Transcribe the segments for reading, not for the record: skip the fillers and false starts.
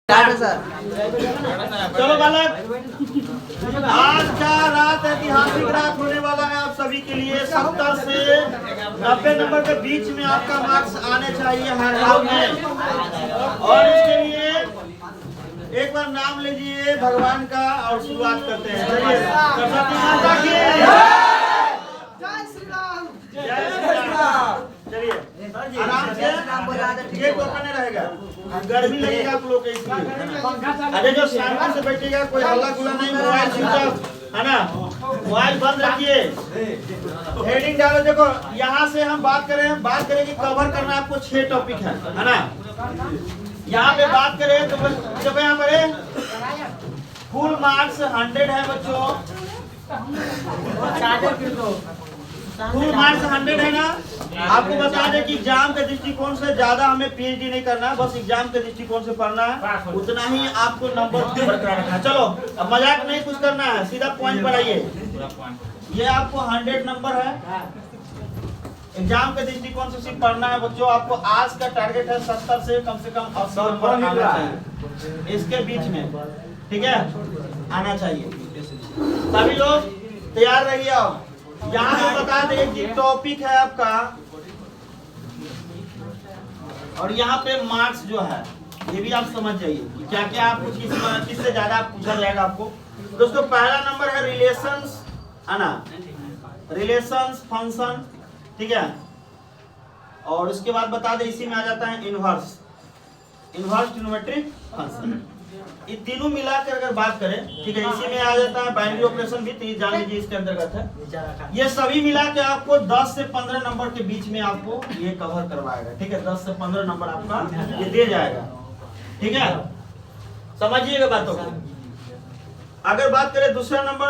चलो बालक, आज का रात ऐतिहासिक रात होने वाला है आप सभी के लिए। 70 से 90 नंबर के बीच में आपका मार्क्स आने चाहिए हर हाल में। और इसके लिए एक बार नाम लीजिए भगवान का और शुरुआत करते हैं। चलिए, सरस्वती माता की जय श्री राम। जय श्री राम। चलिए आराम से, ये कोने रहेगा, गर्मी लगेगा आप लोग के इसलिए। अरे जो शांति से बैठेगा, कोई हल्ला गुल्ला नहीं, मोबाइल स्विच ऑफ है ना, मोबाइल बंद रखिए। हेडिंग डालो। देखो यहाँ से हम बात करेंगे कवर करना आपको 6 टॉपिक है ना। यहाँ पे बात करें तो जब यहाँ पर फुल मार्क्स 100 है बच्चों, फुल मार्क्स 100 है ना। आपको बता दें कि एग्जाम के दृष्टिकोण से ज्यादा हमें पीएचडी नहीं करना है, बस एग्जाम के दृष्टिकोण से पढ़ना है, उतना ही आपको नंबर बरकरार रखना है। चलो अब मजाक नहीं कुछ करना है, सीधा पॉइंट पर आइए। ये आपको 100 नंबर है, एग्जाम के दृष्टिकोण से सिर्फ पढ़ना है बच्चों। आपको आज का टारगेट है 70 से कम 80 नंबर आना चाहिए, इसके बीच में, ठीक है, आना चाहिए। सभी लोग तैयार रहिए। आप यहाँ पे बता दें कि टॉपिक है आपका, और यहाँ पे मार्क्स जो है ये भी आप समझ जाइए कि क्या क्या आपको किससे ज्यादा पूछा जाएगा आपको। दोस्तों पहला नंबर है रिलेशंस, है ना, रिलेशंस फंक्शन, ठीक है। और उसके बाद बता दें इसी में आ जाता है इनवर्स ट्रिग्नोमेट्रिक फंक्शन। ये तीनों मिलाकर अगर बात करें, ठीक है, इसी में आ जाता है बाइनरी ऑपरेशन भी, तो ये जान लीजिए इसके अंतर्गत है। ये सभी मिला के आपको 10 से 15 नंबर के बीच में आपको ये कवर करवाएगा, ठीक है। 10 से 15 नंबर आपका ये दे जाएगा, ठीक है, समझिएगा बातों को। अगर बात करें दूसरा नंबर,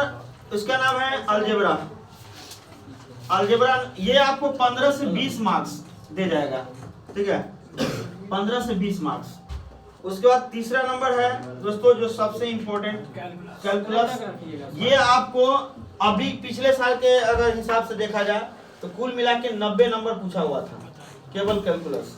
उसका नाम है अलजेब्रा। ये आपको 15 से 20 मार्क्स दे जाएगा, ठीक है, 15 से 20 मार्क्स। उसके बाद तीसरा नंबर है दोस्तों जो सबसे इम्पोर्टेंट, कैलकुलस। ये आपको अभी पिछले साल के अगर हिसाब से देखा जाए तो कुल मिला के 90 नंबर पूछा हुआ था केवल कैलकुलस।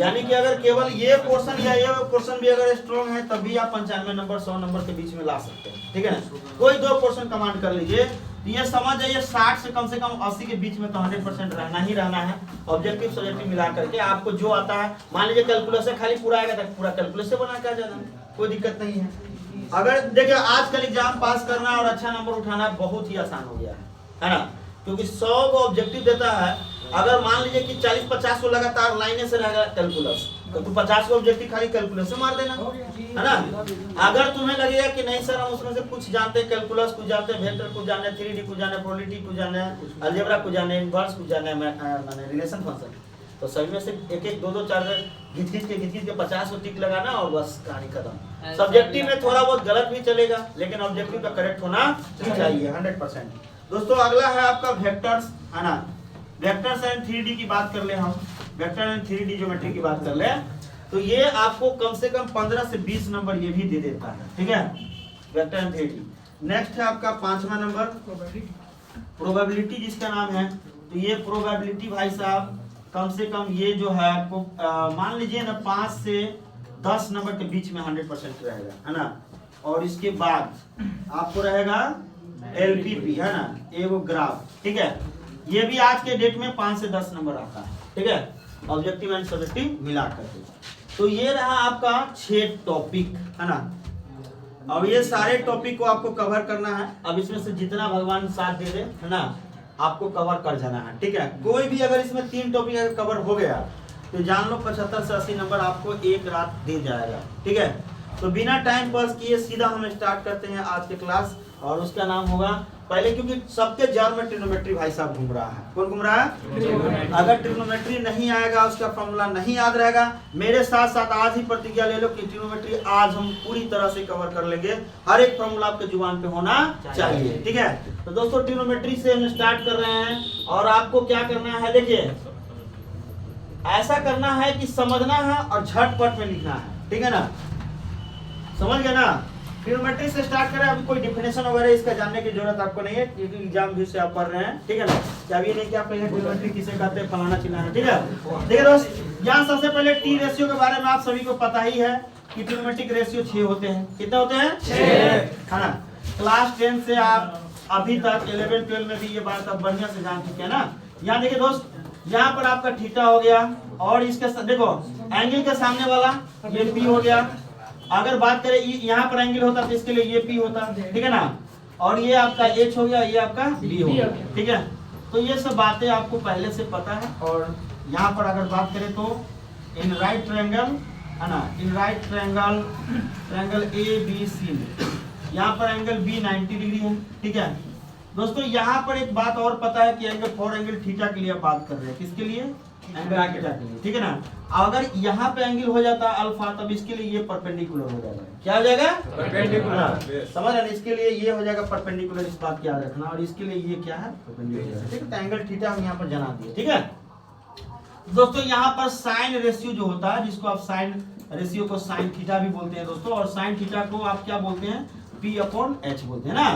यानी कि अगर केवल ये पोर्शन या ये पोर्शन भी अगर स्ट्रॉन्ग है तब भी आप 95 नंबर 100 नंबर के बीच में ला सकते हैं, ठीक है ना। कोई 2 पोर्शन कमांड कर लीजिए, ये समझ जाइए 60 से कम 80 के बीच में तो 100% रहना ही रहना है। ऑब्जेक्टिव सब्जेक्टिव मिला करके आपको जो आता है, मान लीजिए कैलकुलस से खाली पूरा आएगा तो पूरा कैलकुलस से बना के आ जाना, कोई दिक्कत नहीं है। अगर देखिए आजकल एग्जाम पास करना और अच्छा नंबर उठाना बहुत ही आसान हो गया है ना, क्योंकि 100 को ऑब्जेक्टिव देता है। अगर मान लीजिए कि 40-50 को लगातार लाइने से रहेगा कैलकुलस, तो 50 को ऑब्जेक्टिव खाली कैलकुलस से मार देना, है ना। अगर तुम्हें लगेगा कि नहीं सर हम उसमें से कुछ जानते हैं, कैलकुलस कुछ जानते हैं, वेक्टर कुछ जाने, 3D कुछ जाने, प्रोबेबिलिटी कुछ जाने, अलजेब्रा कुछ जाने, इनवर्स कुछ जाने, माने रिलेशन फंक्शन, तो सभी में से एक 2 4 घिच के 50 को टिक लगाना और बस कहानी खत्म। सब्जेक्टिव में थोड़ा बहुत गलत भी चलेगा, लेकिन ऑब्जेक्टिव का करेक्ट होना चाहिए 100%। दोस्तों अगला है आपका वेक्टर्स, है ना। वेक्टर्स एंड 3D की बात कर ले हम, वेक्टर एंड 3D ज्योमेट्री की बात कर ले, तो ये आपको कम से कम 15 से 20 नंबर ये भी दे देता है, ठीक है, वेक्टर एंड 3D। नेक्स्ट है आपका 5वां नंबर प्रोबेबिलिटी, जिसका नाम है, तो ये प्रोबेबिलिटी भाई साहब कम से कम ये जो है आपको मान लीजिए ना 5 से 10 नंबर के बीच में 100% रहेगा, है ना। और इसके बाद आपको रहेगा LPP, है ना, एगो ग्राफ, ठीक है। ये भी आज के डेट में 5 से 10 नंबर आता है, ठीक है, ऑब्जेक्टिव एंड सब्जेक्टिव मिलाकर। तो ये रहा आपका 6 टॉपिक, है ना। अब ये सारे टॉपिक को आपको कवर करना है। अब इसमें से जितना भगवान साथ दे दे, है ना, आपको कवर कर जाना है, ठीक है। कोई भी अगर इसमें 3 टॉपिक अगर कवर हो गया तो जान लो 75 से 80 नंबर आपको एक रात दे जाएगा, ठीक है। तो बिना टाइम पास किए सीधा हम स्टार्ट करते हैं आज के क्लास, और उसका नाम होगा पहले, क्योंकि सबके जड़ में ट्रिग्नोमेट्री भाई साहब घूम रहा है। कौन घूम रहा है? अगर ट्रिग्नोमेट्री नहीं आएगा, उसका फॉर्मूला नहीं याद रहेगा, मेरे साथ साथ आज ही प्रतिज्ञा ले लो कि ट्रिग्नोमेट्री आज हम पूरी तरह से कवर कर लेंगे। हर एक फॉर्मूला आपके जुबान पे होना चाहिए, ठीक है। तो दोस्तों ट्रिग्नोमेट्री से हम स्टार्ट कर रहे हैं, और आपको क्या करना है, देखिए ऐसा करना है कि समझना है और झटपट में लिखना है, ठीक है ना, समझ गए ना। ट्रिग्नोमेट्री से स्टार्ट करें, अभी कोई डिफिनेशन वगैरह इसका जानने की जरूरत आपको नहीं है, क्योंकि एग्जाम भी से आप पढ़ रहे हैं, ठीक है ना। क्या ये नहीं कि आप पहले ट्रिग्नोमेट्री किसे कहते हैं, फलाना चिल्लाना, ठीक है। देखिए दोस्त, यहाँ सबसे पहले टी रेशियो के बारे में आप सभी को पता ही है, कि ट्रिग्नोमेट्रिक रेशियो 6 होते हैं। कितने होते हैं? 6 है ना। क्लास 10 से आप अभी तक 11 12 में भी ये बात आप बढ़िया से जान चुके हैं ना। यहाँ देखिए दोस्त, यहाँ पर आपका थीटा हो गया और इसके देखो एंगल के सामने वाला ये पी हो गया। अगर बात करें यहाँ पर एंगल होता तो इसके लिए ये पी होता, ठीक है ना। और ये आपका एच हो गया, ये आपका बी हो गया, ठीक है। तो ये सब बातें आपको पहले से पता है। और यहाँ पर अगर बात करें तो इन राइट ट्रायंगल है ना, इन right triangle A B C में यहाँ पर एंगल बी 90 डिग्री है, ठीक है दोस्तों। यहाँ पर एक बात और पता है कि एंगल 4 एंगल थीटा के लिए बात कर रहे हैं। किसके लिए? एंगल थीटा के लिए, ठीक है ना। अगर यहाँ पे एंगल हो जाता अल्फा, तब इसके लिए ये परपेंडिकुलर हो जाएगा। क्या हो जाएगा? परपेंडिकुलर। समझ रहे? इसके लिए ये हो जाएगा परपेंडिकुलर, इस बात की याद रखना। और इसके लिए ये क्या है? परपेंडिकुलर, ठीक है। तो एंगल थीटा हम यहाँ पर जना दिए, ठीक है दोस्तों। यहाँ पर साइन रेशियो जो होता है, जिसको आप साइन रेशियो को साइन थीटा भी बोलते हैं दोस्तों, और साइन थीटा को आप क्या बोलते हैं? P/H बोलते हैं ना।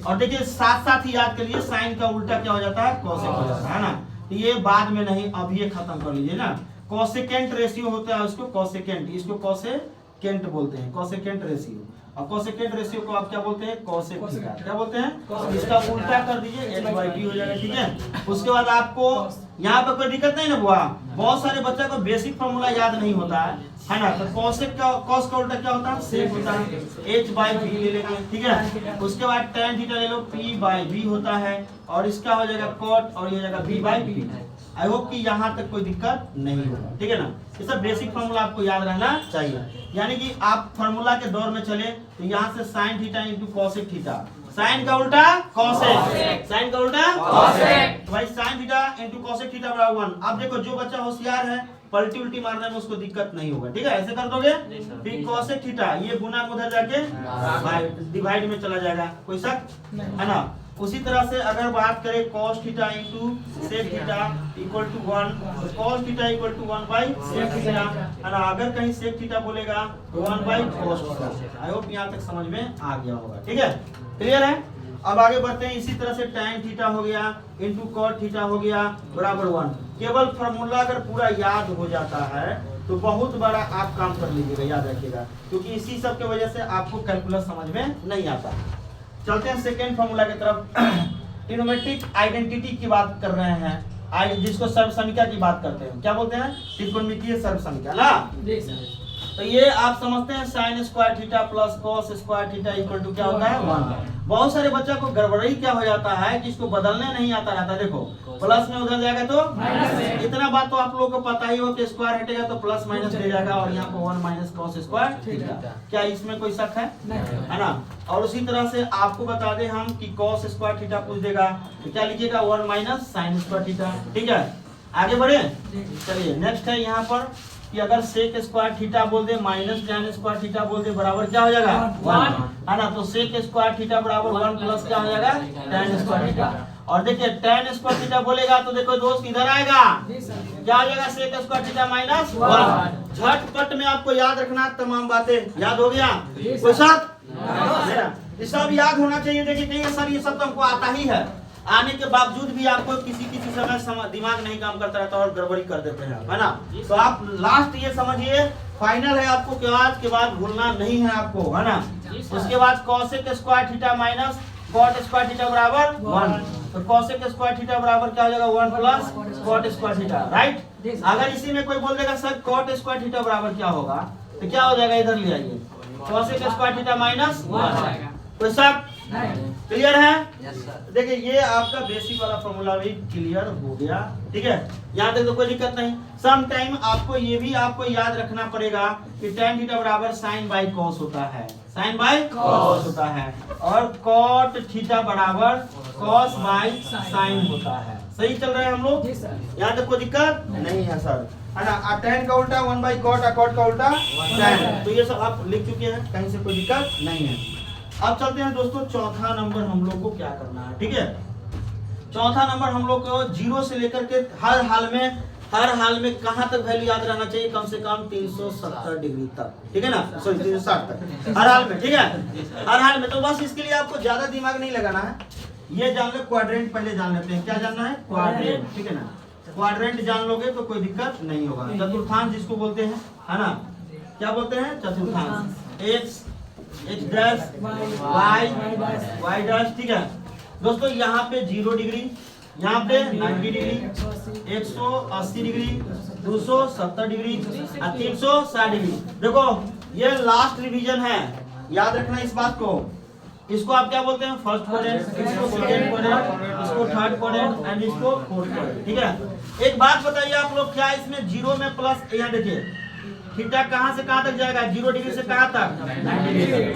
और देखिए साथ साथ ही याद करिए, साइन का उल्टा क्या हो जाता है? कोसेक हो जाता है ना। तो ये बाद में नहीं, अब ये खत्म कर लीजिए ना। कोसेकेंट रेशियो होता है उसको कोसेकेंट, इसको कोसेकेंट बोलते हैं, कोसेकेंट रेशियो। और कोसेकेंट रेशियो को आप क्या बोलते हैं? Cosec theta. क्या बोलते हैं? इसका उल्टा कर दीजिए, h/p हो जाएगा, ठीक है। उसके बाद आपको यहाँ पर कोई दिक्कत नहीं ना हुआ। बहुत सारे बच्चों को बेसिक फॉर्मूला याद नहीं होता है ना। तो कोसेक का कॉस का उल्टा क्या होता है? सेक होता है, h/p ले लेंगे, ठीक है। उसके बाद tan थीटा ले लो, p/b होता है। और इसका हो जाएगा cot और ये हो जाएगा b/p। आई होप कि यहाँ तक कोई दिक्कत नहीं होगा, ठीक है ना। ये सब बेसिक फॉर्मूला आपको याद रहना चाहिए। यानी कि आप फॉर्मूला के दौर में चले तो यहाँ से sine theta into cosec theta, sine का उल्टा कोसेक, साइन का उल्टा कोसेक, भाई sine theta into cosec theta बराबर 1। अब देखो जो बच्चा होशियार है, पलटी उल्टी मारने में उसको दिक्कत नहीं होगा, ठीक है। ऐसे कर दोगे फिर कोसेक थीटा ये गुना उधर जाके डिवाइड में चला जाएगा, कोई शक है ना। उसी तरह से अगर बात करें cos theta into sec theta equal to 1, तो cos थीटा इक्वल टू 1/सेक थीटा है ना। अगर कहीं सेक थीटा बोलेगा 1/cos थीटा। आई होप यहाँ तक समझ में आ गया होगा, ठीक है, क्लियर है। अब आगे बढ़ते हैं। इसी तरह से tan थीटा हो गया इंटू cot थीटा हो गया बराबर 1। केवल फॉर्मूला अगर पूरा याद हो जाता है तो बहुत बड़ा आप काम कर लीजिएगा, याद रखिएगा, क्योंकि इसी सब की वजह से आपको कैलकुलस समझ में नहीं आता। चलते हैं सेकेंड फॉर्मूला की तरफ। ट्रिग्नोमेट्रिक आइडेंटिटी की बात कर रहे हैं, जिसको सर्वसंख्या की बात करते हैं। क्या बोलते हैं? त्रिकोणमितीय सर्वसंख्या ना। तो ये आप समझते हैं sine square theta plus cos square theta equal to क्या होता है? 1। बहुत सारे बच्चों को गड़बड़ी क्या हो जाता है कि इसको बदलने नहीं आता रहता। देखो प्लस में उधर जाएगा तो माइनस, इतना बात तो आप लोगों को पता ही हो कि स्क्वायर हटेगा तो प्लस माइनस दे जाएगा, और यहाँ पर 1 माइनस कॉस स्क्वायर थीटा। क्या इसमें कोई शक है? है ना। और उसी तरह से आपको बता दें हम कि कॉस स्क्वायर थीटा पूछ देगा तो क्या लिखिएगा? 1 माइनस साइन स्क्वायर थीटा, ठीक है। आगे बढ़े, चलिए नेक्स्ट है यहाँ पर कि अगर सेक स्क्वायर थीटा बोल दे माइनस tan स्क्वायर थीटा बोल दे बराबर क्या हो जाएगा? 1 है ना। तो सेक स्क्वायर थीटा बराबर 1 प्लस क्या हो जाएगा? tan square theta. और देखिए tan स्क्वायर थीटा बोलेगा तो देखो दोस्त इधर आएगा, क्या हो जाएगा? Sec square theta minus 1। झटपट में आपको याद रखना, तमाम बातें याद हो गया, कोई साथ ये सब याद होना चाहिए। देखिए कहीं सर ये सब तो हमको आता ही है, आने के बावजूद भी आपको किसी समय दिमाग नहीं काम करता रहता और गड़बड़ी कर देते हैं, है ना। तो आप लास्ट ये समझिए, फाइनल है आपको कि आज के बाद भूलना नहीं है आपको, है ना। उसके बाद cosec square theta minus cot square theta बराबर 1। तो कोसेक स्क्वायर थीटा बराबर क्या हो जाएगा? 1 plus cot square theta, right. अगर इसी में कोई बोल देगा सर कॉट स्क्वायर थीटा बराबर क्या होगा, तो क्या हो जाएगा? इधर ले आइए, कोसेक स्क्वायर थीटा माइनस 1। कोई सब क्लियर है? देखिए ये आपका बेसिक वाला फॉर्मूला भी क्लियर हो गया, ठीक है। यहाँ तक तो कोई दिक्कत नहीं। सम टाइम आपको ये भी आपको याद रखना पड़ेगा कि tan थीटा बराबर साइन बाई कॉस होता है, साइन बाई कॉस होता है, और cot थीटा बराबर कॉस बाई साइन होता है। सही चल रहे हैं हम लोग? यहाँ तक कोई दिक्कत नहीं है सर, है ना। tan का उल्टा 1/cot, cot का उल्टा tan। तो ये सब आप लिख चुके हैं, कहीं से कोई दिक्कत नहीं है। अब चलते हैं दोस्तों, चौथा नंबर हम लोग को क्या करना है, ठीक है। चौथा नंबर हम लोग को 0 से लेकर के हर हाल में कहां तक वैल्यू याद रहना चाहिए? कम से कम 370 डिग्री तक, ठीक है ना, सॉरी 360 तक हर हाल में, ठीक है, हर हाल में। तो बस इसके लिए आपको ज्यादा दिमाग नहीं लगाना है, ये जान लो क्वाड्रेंट पहले जान लेते हैं। क्या जानना है? क्वाड्रेंट, ठीक है ना। क्वाड्रेंट जान लोगे तो कोई दिक्कत नहीं होगा। चतुर्थांश जिसको बोलते हैं, है ना। क्या बोलते हैं, चतुर्थांश। एक्स डैश वाई डैश, ठीक है दोस्तों। यहाँ पे 0 डिग्री, यहाँ पे 90 डिग्री, 180 डिग्री, 270 डिग्री और 360 डिग्री। देखो ये लास्ट रिवीजन है, याद रखना इस बात को। इसको आप क्या बोलते हैं, फर्स्ट क्वाड्रेंट, इसको सेकंड क्वाड्रेंट, इसको थर्ड क्वाड्रेंट एंड इसको फोर्थ क्वाड्रेंट, ठीक है। एक बात बताइए आप लोग, क्या इसमें 0 में प्लस, यहाँ देखिए थीटा कहाँ से कहाँ तक जाएगा, 0 डिग्री से कहाँ तक, 90 डिग्री।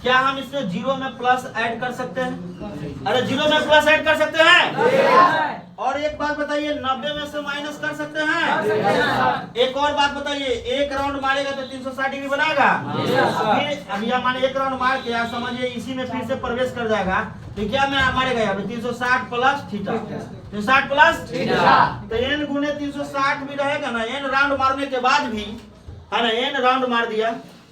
क्या हम इसमें 0 में प्लस ऐड कर सकते हैं? अरे 0 में प्लस ऐड कर सकते हैं। और एक बात बताइए, 90 में से माइनस कर सकते हैं। एक और बात बताइए, एक राउंड मारेगा तो 360 डिग्री बनाएगा। फिर अभी माने एक राउंड मार के समझिए इसी में फिर से प्रवेश कर जाएगा, तो क्या मैं मारेगा यहाँ पे 360 प्लस थीटा, 360 प्लस थीटा, तो n गुने 360 भी रहेगा ना। n राउंड मारने के बाद भी है ना, n राउंड मार दिया,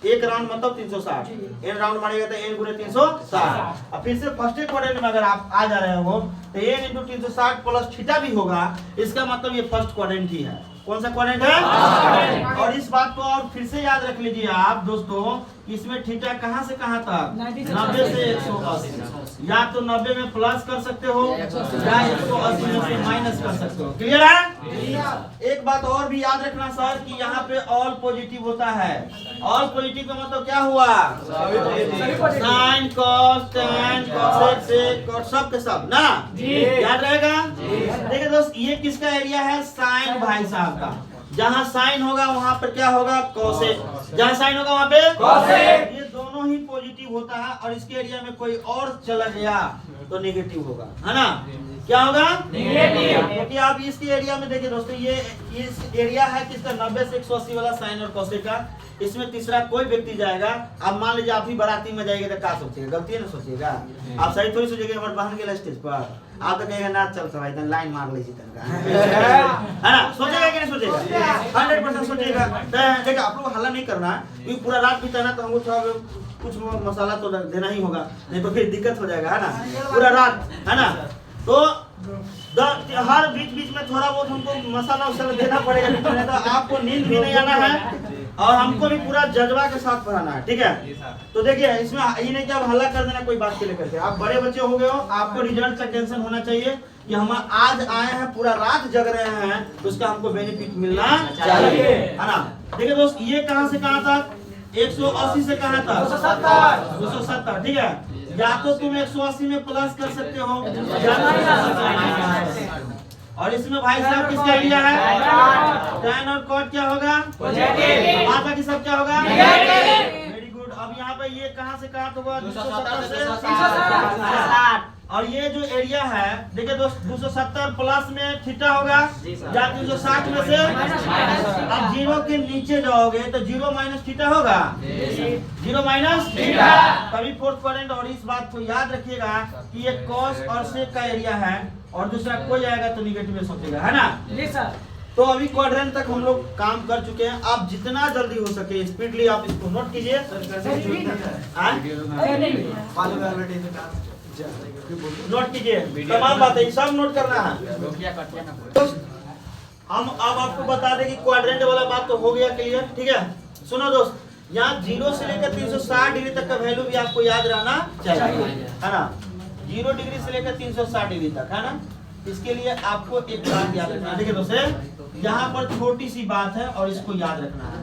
एक राउंड मतलब 360, n राउंड मारेगा तो n गुने 360। अब फिर से फर्स्ट क्वाड्रेंट में अगर आप आ जा रहे हो तो n इंटू 360 प्लस थीटा भी होगा, इसका मतलब ये फर्स्ट क्वाड्रेंट ही है। कौन सा क्वाड्रेंट है? और इस बात को और फिर से याद रख लीजिए आप दोस्तों, इसमें थीटा कहां से कहां तक, 90 से 180। या तो 90 में प्लस कर सकते हो या 180 में से माइनस कर सकते हो। क्लियर है? एक बात और भी याद रखना सर कि यहाँ पे ऑल पॉजिटिव होता है। ऑल पॉजिटिव का मतलब क्या हुआ, sine cos tan cosec sec cot सब के सब ना, याद रहेगा। देखिए दोस्त, ये किसका एरिया है, साइन भाई साहब का। जहाँ साइन होगा वहाँ पर क्या होगा, कोसेक, जहाँ साइन होगा वहाँ पे कोसेक। ये दोनों ही पॉजिटिव होता है, और इसके एरिया में कोई और चला गया तो नेगेटिव होगा, है ना। क्या होगा, नेगेटिव। क्योंकि आप इसके एरिया में देखिए दोस्तों, ये इस एरिया है किसका, 90 से 180 वाला साइन और कोसेक का। इसमें तीसरा कोई व्यक्ति जाएगा, अब मान लीजिए आप ही बाराती में जाएंगे तो क्या सोचेगा, गलती है ना सोचिएगा। आप सही थोड़ी सोचेंगे हमारे बहन के स्टेज पर, आप तो कहेगा ना चल भाई लाइन मार लीजिए है ना, सोचेगा कि नहीं सोचेगा, 100% सोचेगा। देखिए आप लोग हल्ला नहीं करना है, क्योंकि पूरा रात बिताना तो हमको थोड़ा कुछ मसाला तो देना ही होगा, नहीं तो फिर दिक्कत हो जाएगा, है ना, पूरा रात, है ना। तो हर बीच बीच में थोड़ा बहुत हमको मसाला उसाला देना पड़ेगा, नहीं तो आपको नींद भी नहीं आना है और हमको भी पूरा जज्बा के साथ पढ़ाना है, ठीक है। तो देखिए इसमें ये नहीं कि आप हल्ला कर देना कोई बात के लेकर के, आप बड़े बच्चे हो गए हो, आपको रिजल्ट का टेंशन होना चाहिए कि हम आज आए हैं, पूरा रात जग रहे हैं, तो उसका हमको बेनिफिट मिलना चाहिए, है ना। देखिए दोस्त, ये कहां से कहां तक, 180 से कहां तक, 270, ठीक है। या तो तुम 180 में प्लस कर सकते हो और इसमें भाई साहब किसका एरिया है, tan और cot क्या होगा, पॉजिटिव, की सब क्या होगा, वेरी गुड। अब यहाँ पे ये कहाँ से कहाँ होगा, 270 से 360। और ये जो एरिया है देखिए दोस्त, 270 प्लस में थीटा होगा या 360 में से, अब 0 के नीचे जाओगे तो 0 माइनस थीटा होगा, 0 माइनस थीटा, तभी फोर्थ क्वाड्रेंट। और इस बात को याद रखिएगा कि ये कॉस और सेक का एरिया है, और दूसरा कोई आएगा तो निगेटिव में सोचेगा, है ना। जी सर। तो अभी क्वाड्रेंट तक हम लोग काम कर चुके हैं, आप जितना जल्दी हो सके स्पीडली आप इसको नोट कीजिए, नोट कीजिए, तमाम बातें सब नोट करना है। हम अब आपको बता दें कि क्वाड्रेंट वाला बात तो हो गया क्लियर, ठीक है। सुनो दोस्त, यहाँ 0 से लेकर 360 डिग्री तक का वैल्यू भी आपको याद रहना चाहिए, है ना। 0 डिग्री से लेकर 360 डिग्री तक, है ना। इसके लिए आपको एक बात याद रखना है। देखिए दोस्तों, यहाँ पर छोटी सी बात है और इसको याद रखना है।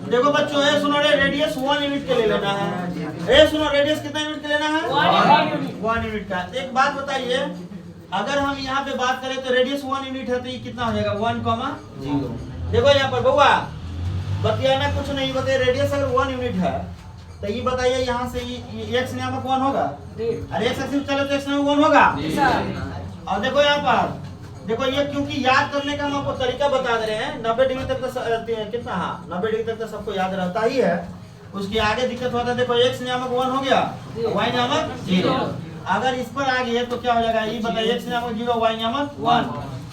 देखो बच्चों, ये सुनो रे, रेडियस 1 यूनिट के ले लेना है। ये सुनो, रेडियस कितना यूनिट के लेना है, 1 यूनिट का। एक बात बताइए, अगर हम यहाँ पे बात करें तो रेडियस 1 यूनिट है तो ये कितना हो जाएगा, 1,0। देखो यहाँ पर बउआ बतियाना कुछ नहीं, बताइए रेडियस अगर 1 यूनिट है तो ये बताइए यहाँ से ये x नामक 1 होगा, अरे x एक्सिस चले तो x नामक 1 होगा। और देखो यहाँ पर देखो, ये क्योंकि याद करने का हम आपको तरीका बता दे रहे हैं। 90 डिग्री तक तो कितना, हाँ 90 डिग्री तक तो सबको याद रहता ही है, उसके आगे दिक्कत होता है। देखो x नामक 1 हो गया, y नामक 0। अगर इस पर आ गए तो क्या हो जाएगा, ये बताइए x नामक 0 y नामक 1।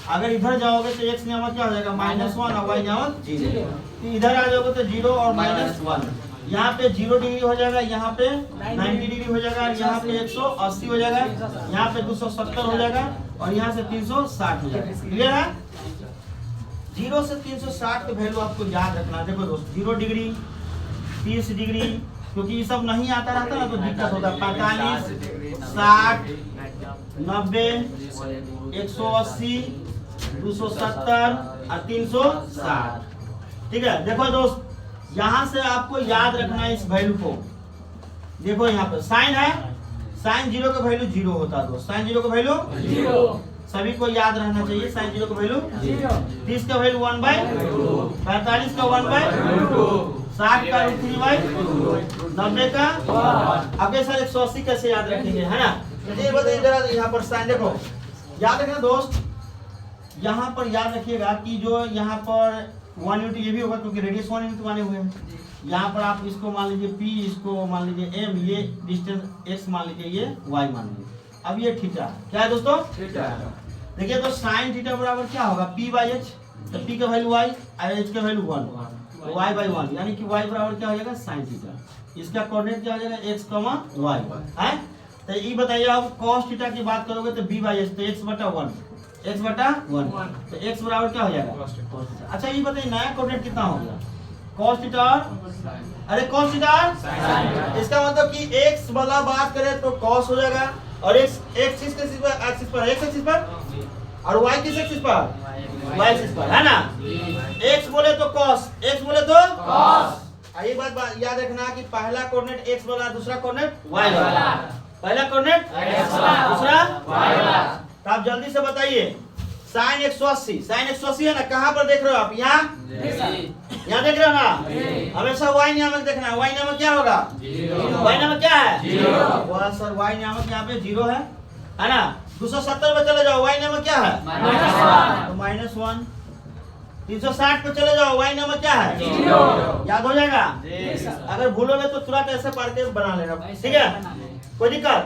अगर इधर जाओगे तो x नामक क्या हो जाएगा, -1 और y नामक 0। इधर आ जाओगे तो 0 और -1। यहाँ पे 0 डिग्री हो जाएगा, यहाँ पे 90 डिग्री हो जाएगा, यहाँ पे 180 हो जाएगा, यहाँ पे 270 हो जाएगा और यहाँ से 360 हो जाएगा। क्लियर है? 0 से 360 का वैल्यू आपको याद रखना है। देखो दोस्त 0 डिग्री, 30 डिग्री, क्योंकि ये सब नहीं आता रहता ना तो दिक्कत होता है। 45, 60, 90, 180, 270 और 360। ठीक है, देखो दोस्त यहाँ से आपको याद रखना है इस वैल्यू को। देखो यहाँ पर साइन है, साइन 0 का वैल्यू 0 होता है दोस्त, साइन 0 का वैल्यू 0 सभी को याद रहना चाहिए। साइन 0 का वैल्यू 30 का वैल्यू 1/2, 45 का 1/2, 60 का √3/2, 90 का अब ये सर 180 कैसे याद रखेंगे, है ना। ये बताइए जरा, यहाँ पर साइन देखो याद रखना दोस्त, यहाँ पर याद रखिएगा कि जो यहाँ पर 1 यूनिट ये भी होगा क्योंकि रेडियस 1 यूनिट माने हुए हैं। यहाँ पर आप इसको मान लीजिए P, इसको मान लीजिए M, ये डिस्टेंस x मान लीजिए, ये y मान लीजिए। अब ये थीटा क्या है दोस्तों, थीटा। देखिए तो साइन थीटा बराबर क्या होगा P/h, तो P का वैल्यू y, h का वैल्यू 1, तो y/1 यानी कि y बराबर क्या हो जाएगा साइन थीटा। इसका कोऑर्डिनेट क्या हो जाएगा x, y है। तो ये बताइए आप cos थीटा की बात करोगे तो B/h, तो x/1, x/1, तो x बराबर क्या हो जाएगा। अच्छा ये बताइए नया कोऑर्डिनेट कितना हो गया, cos थीटा, अरे cos थीटा, इसका मतलब कि x वाला बात करें तो cos हो जाएगा, और x एक्सिस पर x एक्सिस पर, और y किस एक्सिस पर, y एक्सिस पर, है ना। x बोले तो cos, x बोले तो cos। ये बात याद रखना कि पहला कोऑर्डिनेट x वाला, दूसरा कोऑर्डिनेट y वाला, पहला कोऑर्डिनेट x वाला, दूसरा y वाला। तो आप जल्दी से बताइए साइन 180, साइन 180 है ना, कहाँ पर देख रहे हो आप, यहाँ यहाँ देख रहे हो ना। हमेशा y नियामक देखना है, y नियामक क्या होगा, y नियामक क्या है, 0। सर y नियामक यहाँ पे 0 है ना। 270 पे चले जाओ, y नियामक क्या है, -1। 360 पे चले जाओ, y नियामक क्या है, 0। याद हो जाएगा, अगर भूलोगे तो तुरंत ऐसे पढ़ के बना लेना, ठीक है, कोई दिक्कत।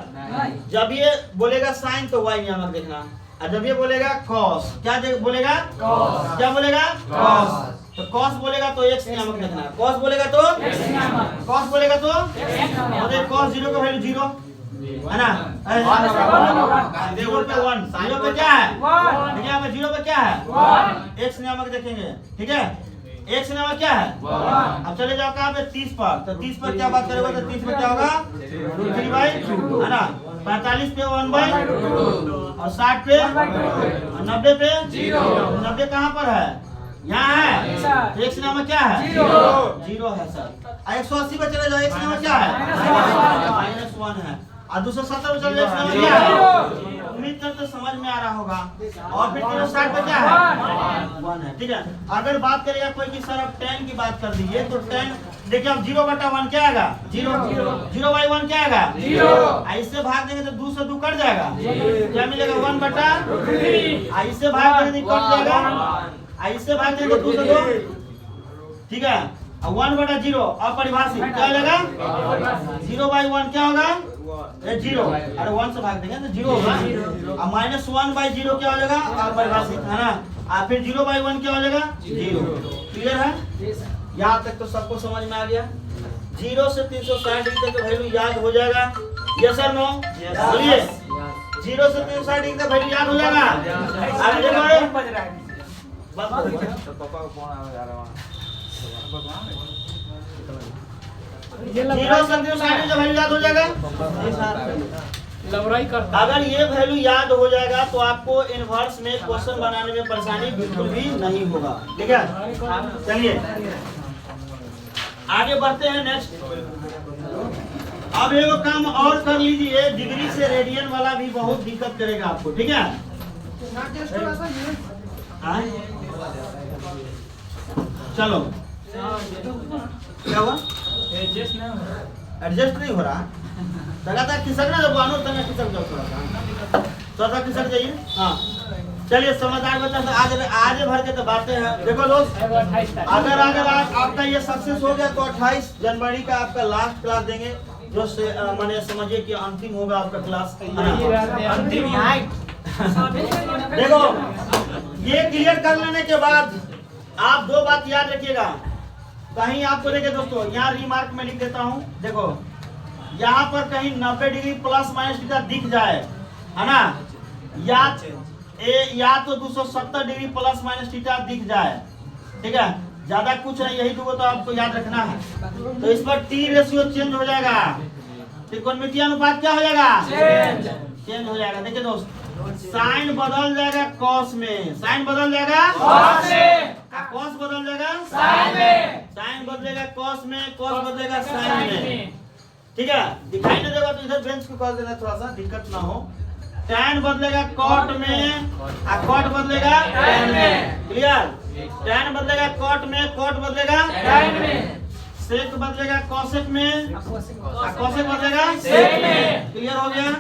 जब ये बोलेगा साइन तो y नियामक देखना, और जब ये बोलेगा cos, क्या बोलेगा cos, क्या बोलेगा cos, तो cos बोलेगा तो x नियामक देखना, cos बोलेगा तो x नियामक, cos बोलेगा तो x नियामक। cos 0 का वैल्यू 0 है ना, 0 पे 1, 0 पे क्या है 1, देखिए यहाँ पे 0 पे क्या है 1, x नियामक देखेंगे, ठीक है, x नियामक क्या है 1। अब चले जाओ कहाँ पे 30 पर, तो 30 पर क्या बात करोगे, तो 30 पर क्या होगा √3/2 है ना, 45 पे 1/2 और 60 पे और 90 पे 0। 90 कहाँ पर है, यहाँ है, तो x नामक क्या है 0 है सर। 180 पे चले जाओ, x नामक क्या है -1 है, और 270 पे चले जाओ, x नामक क्या है। उम्मीद करते समझ में आ रहा होगा। और फिर 360 पे क्या है 1 है, ठीक है। अगर बात करेगा कोई कि सर अब 10 की बात कर दीजिए, तो 10 देखिए अब 0/1 क्या आएगा 0/1 क्या आएगा 0। इससे भाग देंगे तो 2 से 2 कट जाएगा, क्या मिलेगा 1/3। इससे भाग देंगे तो कट जाएगा, इससे भाग देंगे तो 2 से 2, ठीक है। 1/0 अपरिभाषित क्या लगेगा 0/1 क्या होगा 0, अरे 1 से भाग देंगे तो 0 होगा। अब -1/0 क्या हो जाएगा अपरिभाषित, है ना। और फिर 0/1 क्या हो जाएगा 0। क्लियर है, यहाँ तक तो सबको समझ में आ गया। 0 से 360 डिग्री तक वैल्यू याद हो जाएगा, यस और नो, बोलिए 0 से 360 डिग्री तक वैल्यू याद हो जाएगा। आगे देखो याद हो जाएगा। अगर ये वैल्यू याद हो जाएगा तो आपको इनवर्स में क्वेश्चन बनाने में परेशानी बिल्कुल भी नहीं होगा, ठीक है। चलिए आगे बढ़ते हैं नेक्स्ट। अब एक काम और कर लीजिए, डिग्री से रेडियन वाला भी बहुत दिक्कत करेगा आपको, ठीक है। चलो क्या हुआ, एडजस्ट नहीं हो रहा, लगातार खिसक ना, जब आनो तक खिसक जाओ, थोड़ा खिसक जाइए। हाँ चलिए समझदार बच्चा से आज भर के तो बातें हैं। देखो दोस्त, अगर आपका ये सक्सेस हो गया तो 28 जनवरी का आपका लास्ट क्लास देंगे, जो मैंने समझिए कि अंतिम होगा आपका क्लास, अंतिम। देखो ये क्लियर कर लेने के बाद आप 2 बात याद रखिएगा। कहीं आपको देखिए दोस्तों, यहाँ रिमार्क में लिख देता हूँ, देखो यहाँ पर कहीं 90 डिग्री प्लस माइनस थीटा दिख जाए, है ना, या या तो 270 डिग्री प्लस माइनस थीटा दिख जाए, ठीक है, ज्यादा कुछ नहीं, यही दो तो आपको याद रखना है। तो इस पर टी रेशियो चेंज हो जाएगा, त्रिकोणमितीय अनुपात क्या हो जाएगा, चेंज हो जाएगा। देखिए दोस्त, साइन बदल जाएगा कॉस में, साइन बदल जाएगा कॉस में, कॉस बदल जाएगा साइन में, साइन बदलेगा कॉस में, कॉस बदलेगा साइन में, ठीक है। दिखाई नहीं देगा तो इधर बेंच को कर देना, थोड़ा सा दिक्कत ना हो। टैन बदलेगा कॉट में, कॉट बदलेगा टैन में, क्लियर। टैन बदलेगा कॉट में, कॉट बदलेगा टैन में, सेक बदलेगा कॉसेक में, कॉसेक बदलेगा सेक में, क्लियर हो गया।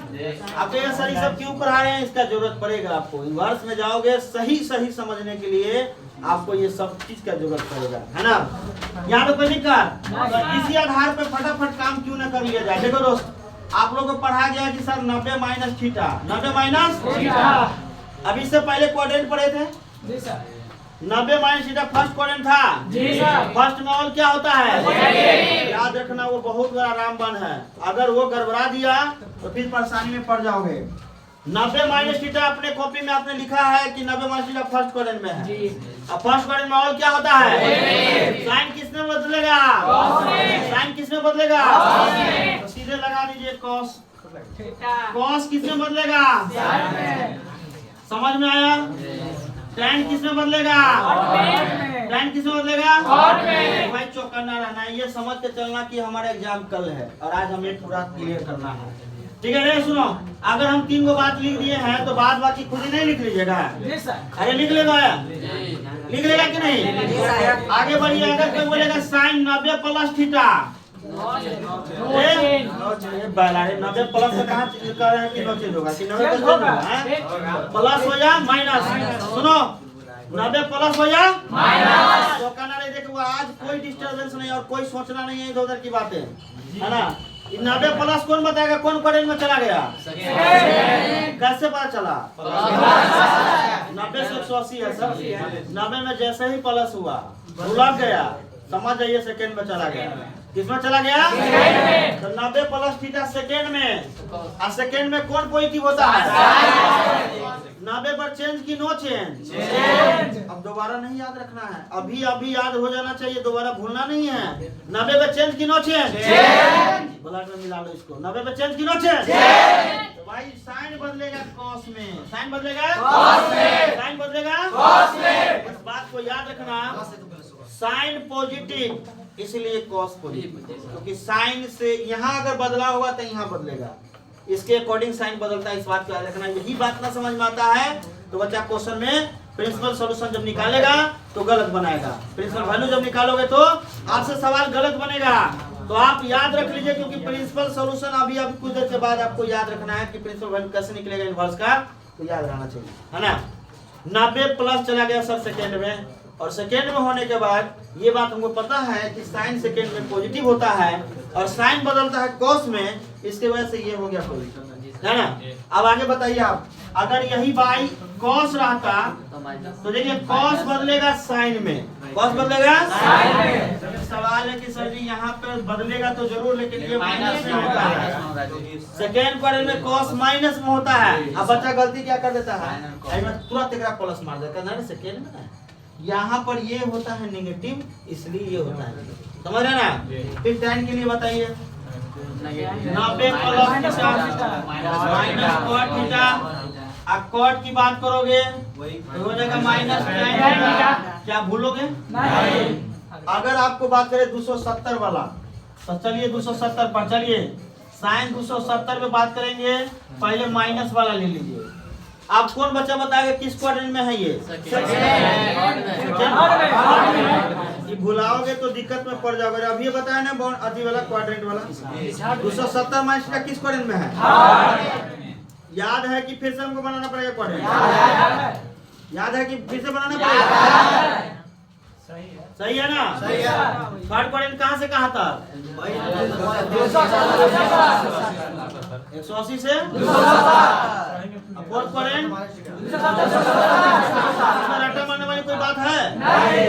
अब ये सही सब क्यों पढ़ा रहे हैं, इसका जरूरत पड़ेगा आपको, इनवर्स में जाओगे सही सही समझने के लिए आपको ये सब चीज का जरूरत पड़ेगा, है ना। यहाँ पे कोई दिक्कत, इसी आधार पे फटाफट काम क्यों ना कर लिया जाए। देखो दोस्त, आप लोगों को पढ़ा गया कि sir 90 minus theta, 90 minus theta. अब इससे पहले क्वाड्रेंट पढ़े थे, 90 माइनस थीटा फर्स्ट क्वाड्रेंट था जी सर। फर्स्ट में ऑल क्या होता है, याद रखना, वो बहुत बड़ा रामबाण है, अगर वो गड़बड़ा दिया तो फिर परेशानी में पड़ जाओगे। 90 माइनस थीटा अपने कॉपी में आपने लिखा है कि 90 माइनस थीटा फर्स्ट क्वाड्रेंट में है। अब फर्स्ट क्वाड्रेंट में ऑल क्या होता है, साइन किसमें बदलेगा, साइन किसमें बदलेगा, तो सीधे लगा दीजिए कॉस, कॉस किसमें बदलेगा, समझ में आया। टैन किसमें बदलेगा, टैन किसमें बदलेगा, भाई चौकन्ना रहना है, ये समझ के चलना कि हमारा एग्जाम कल है और आज हमें पूरा क्लियर करना है, ठीक है। रे सुनो, अगर हम 3 गो बात लिख दिए हैं तो बाद बाकी खुद ही नहीं लिख लीजिएगा, अरे लिख लेगा, लिख लेगा कि नहीं। आगे बढ़िए, अगर कोई बोलेगा साइन 90 प्लस थीटा, 90 प्लस से कहाँ कि नो चेंज होगा, कि 90 प्लस हो या माइनस, सुनो 90 प्लस हो या माइनस, तो कहना नहीं। देखो आज कोई डिस्टर्बेंस नहीं और कोई सोचना नहीं है इधर उधर की बातें, है ना। 90 प्लस कौन बताएगा, कौन क्वाड्रेंट में चला गया, कैसे पता चला, 90 से 180 है सर, 90 में जैसे ही प्लस हुआ भुला गया, समझ जाइए सेकेंड में चला गया, किसमें चला गया, तो 90 प्लस थीटा सेकेंड में, और सेकेंड में कौन पॉजिटिव होता है, 90 पर चेंज की नो चेंज, अब दोबारा नहीं याद रखना है, अभी अभी याद हो जाना चाहिए, दोबारा भूलना नहीं है। 90 पे चेंज की नो चेंज, ब्लड में मिला लो इसको, 90 पे चेंज की नो चेंज, तो भाई साइन बदलेगा कॉस में, साइन बदलेगा कॉस में, साइन बदलेगा कॉस में, इस बात को याद रखना। साइन पॉजिटिव इसलिए कॉस पॉजिटिव, क्योंकि साइन से यहाँ अगर बदला होगा तो यहाँ बदलेगा, इसके अकॉर्डिंग साइन बदलता है, इस बात को याद रखना। यही बात ना समझ में आता है तो बच्चा क्वेश्चन में प्रिंसिपल सॉल्यूशन जब निकालेगा तो गलत बनाएगा, प्रिंसिपल वैल्यू जब निकालोगे तो आपसे सवाल गलत बनेगा। तो आप याद रख लीजिए, क्योंकि प्रिंसिपल सॉल्यूशन अभी कुछ देर के बाद आपको याद रखना है कि प्रिंसिपल वैल्यू कैसे निकलेगा इनवर्स का, तो याद रहना चाहिए, है ना। 90 प्लस चला गया सर सेकेंड में, और सेकेंड में होने के बाद ये बात हमको पता है कि साइन सेकेंड में पॉजिटिव होता है और साइन बदलता है कॉस में, इसके वजह से ये हो गया पॉजिटिव, है ना। अब आगे बताइए आप, अगर यही बाई कॉस रहता तो देखिए कॉस बदलेगा साइन में, कॉस बदलेगा साइन में। तो सवाल है कि सर जी यहाँ पर बदलेगा तो जरूर, लेकिन ये माइनस में होता है, सेकेंड क्वाड्रेंट में कॉस माइनस में होता है। अब बच्चा गलती क्या कर देता है, तुरंत एक प्लस मार देता है, सेकेंड में यहाँ पर ये होता है नेगेटिव, इसलिए ये होता है, समझ रहे ना। फिर टैन के लिए बताइए, 90 प्लस माइनस कॉट थीटा, अब कॉट की बात करोगे तो हो जाएगा माइनस टैन, क्या भूलोगे नहीं। अगर आपको बात करें 270 वाला, तो चलिए 270 पर चलिए, साइन 270 पे बात करेंगे, पहले माइनस वाला ले लीजिए। आप कौन बच्चा बताएगा किस क्वाड्रेंट में है ये, ये भुलाओगे तो दिक्कत में पड़ जाओगे। अभी ये बताया ना अति वाला क्वाड्रेंट वाला 270 माइनस का किस क्वाड्रेंट में है, याद है कि फिर से हमको बनाना पड़ेगा क्वाड्रेंट, याद है कि फिर से बनाना पड़ेगा, सही है ना। थर्ड क्वाड्रेंट कहाँ से कहाँ तक, 180 से, फोर्थ क्वाड्रेंट रट्टा मारने वाली कोई बात है नहीं।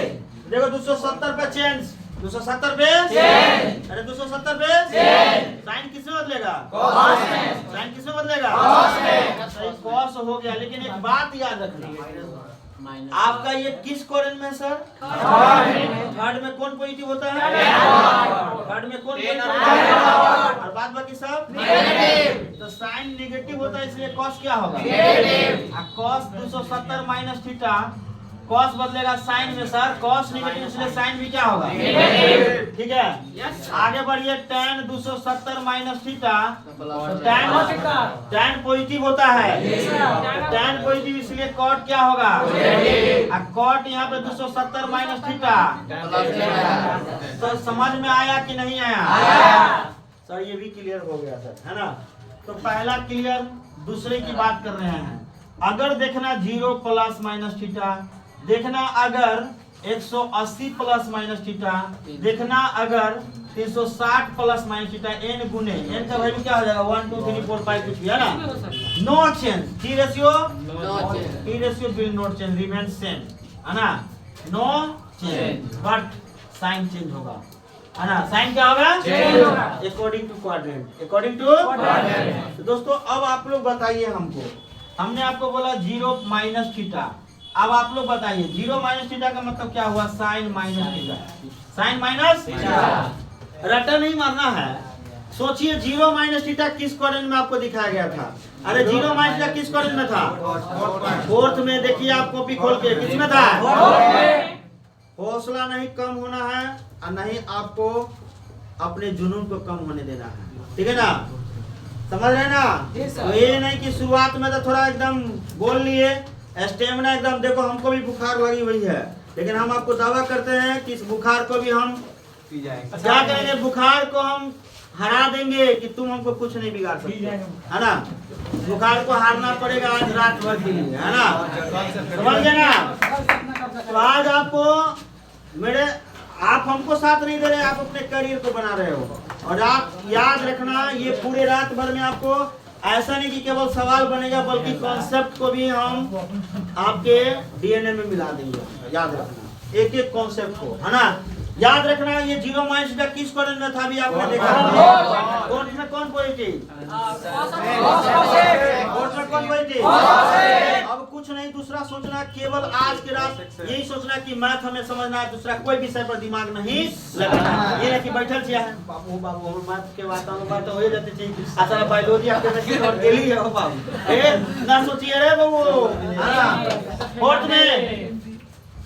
देखो 270 पे चेंज, 270 पे चेंज, अरे 270 पे चेंज, साइन किसमें बदलेगा, कॉस में, साइन किसमें बदलेगा, कॉस में, सही कॉस हो गया, लेकिन एक बात याद रखना, आपका ये किस क्वाड्रेंट में सर? थर्ड में कौन पॉजिटिव होता है? थर्ड में कौन पॉजिटिव होता है? और बाद बाकी सब नेगेटिव। तो साइन नेगेटिव होता है, इसलिए कॉस क्या होगा? कॉस 270 माइनस थीटा, कॉस बदलेगा साइन में सर, कॉस नेगेटिव इसलिए साइन भी क्या होगा? ठीक है, आगे बढ़िए। tan 270 minus theta, tan positive होता है, tan पॉजिटिव इसलिए कॉट क्या होगा? कॉट यहाँ पे 270 माइनस थीटा। तो समझ में आया कि नहीं आया? सर ये भी क्लियर हो गया सर, है ना? तो पहला क्लियर। दूसरे की बात कर रहे हैं, अगर देखना 0 प्लस माइनस थीटा, देखना अगर 180 प्लस माइनस थीटा, देखना अगर 360 प्लस माइनस थीटा, n गुने n का वैल्यू क्या हो जाएगा? 1 2 3 4 5 कुछ भी, है ना? No change, T ratio will not change, remain same, है ना? No change, but sine change होगा, है ना? साइन क्या होगा? According to quadrant, according to. दोस्तों अब आप लोग बताइए हमको, हमने आपको बोला 0 माइनस थीटा, अब आप लोग बताइए 0 माइनस थीटा का मतलब क्या हुआ? Sine minus theta, sine minus रटा नहीं मारना है। सोचिए 0 माइनस थीटा किस क्वाड्रेंट में आपको दिखाया गया था? अरे 0 माइनस थीटा किस क्वाड्रेंट में था? फोर्थ में। देखिए आप कॉपी खोल के, किस में था? हौसला नहीं कम होना है और नहीं आपको अपने जुनून को कम होने देना है, ठीक है ना? समझ रहे ना? तो ये नहीं कि शुरुआत में तो थोड़ा एकदम बोल लिए, स्टेमिना एकदम, देखो हमको भी बुखार लगी हुई है, लेकिन हम आपको दावा करते हैं कि इस बुखार को भी हम क्या करेंगे? बुखार को हम हरा देंगे कि तुम हमको कुछ नहीं बिगाड़ सकते, है ना? बुखार को हारना पड़ेगा आज रात भर के लिए, है ना? समझ गए ना? तो आज आपको आप हमको साथ नहीं दे रहे, आप अपने करियर को बना रहे हो। और आप याद रखना, ये पूरे रात भर में आपको ऐसा नहीं कि केवल सवाल बनेगा, बल्कि कॉन्सेप्ट को भी हम आपके डीएनए में मिला देंगे। याद रखना एक एक कॉन्सेप्ट को, है ना? याद रखना ये 0 माइनस थीटा किस क्वाड्रेंट में था? अभी आपने देखा कौन में कौन पॉजिटिव, कौन पॉजिटिव। अब कुछ नहीं दूसरा सोचना, केवल आज के रात यही सोचना कि मैथ हमें समझना है, दूसरा कोई विषय पर दिमाग नहीं लगाना। ये नहीं कि बैठल छिया है बाबू बाबू हम मैथ के बात हो जाते थे, अच्छा बायोलॉजी आपके और डेली है बाबू, ए ना सोचिए रे बाबू, है ना? फोर्थ में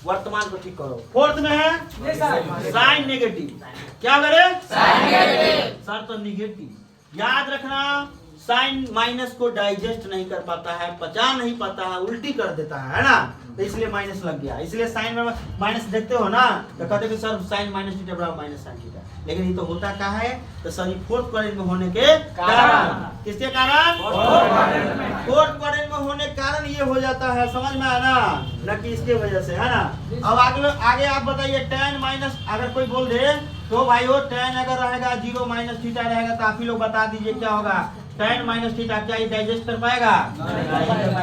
वर्तमान को ठीक करो, फोर्थ में है साइन नेगेटिव, क्या करे? साइन नेगेटिव, सर तो नेगेटिव। याद रखना साइन माइनस को डाइजेस्ट नहीं कर पाता है, पचा नहीं पाता है, उल्टी कर देता है ना? तो इसलिए माइनस लग गया। इसलिए साइन में माइनस देखते हो ना, तो कहते कि सर साइन माइनस थीटा बराबर माइनस साइन थीटा, लेकिन ये तो होता क्या है? तो सर ये फोर्थ क्वाड्रेंट में होने के कारण, किसके कारण? फोर्थ क्वाड्रेंट में होने के कारण ये हो जाता है, समझ में आया ना? न कि इसके वजह से, है ना? अब आगे आप बताइए tan माइनस, अगर कोई बोल दे तो भाई वो tan अगर रहेगा 0 माइनस थीटा रहेगा, तो आप ही लोग बता दीजिए क्या होगा? tan माइनस थीटा क्या ये डाइजेस्ट कर पाएगा?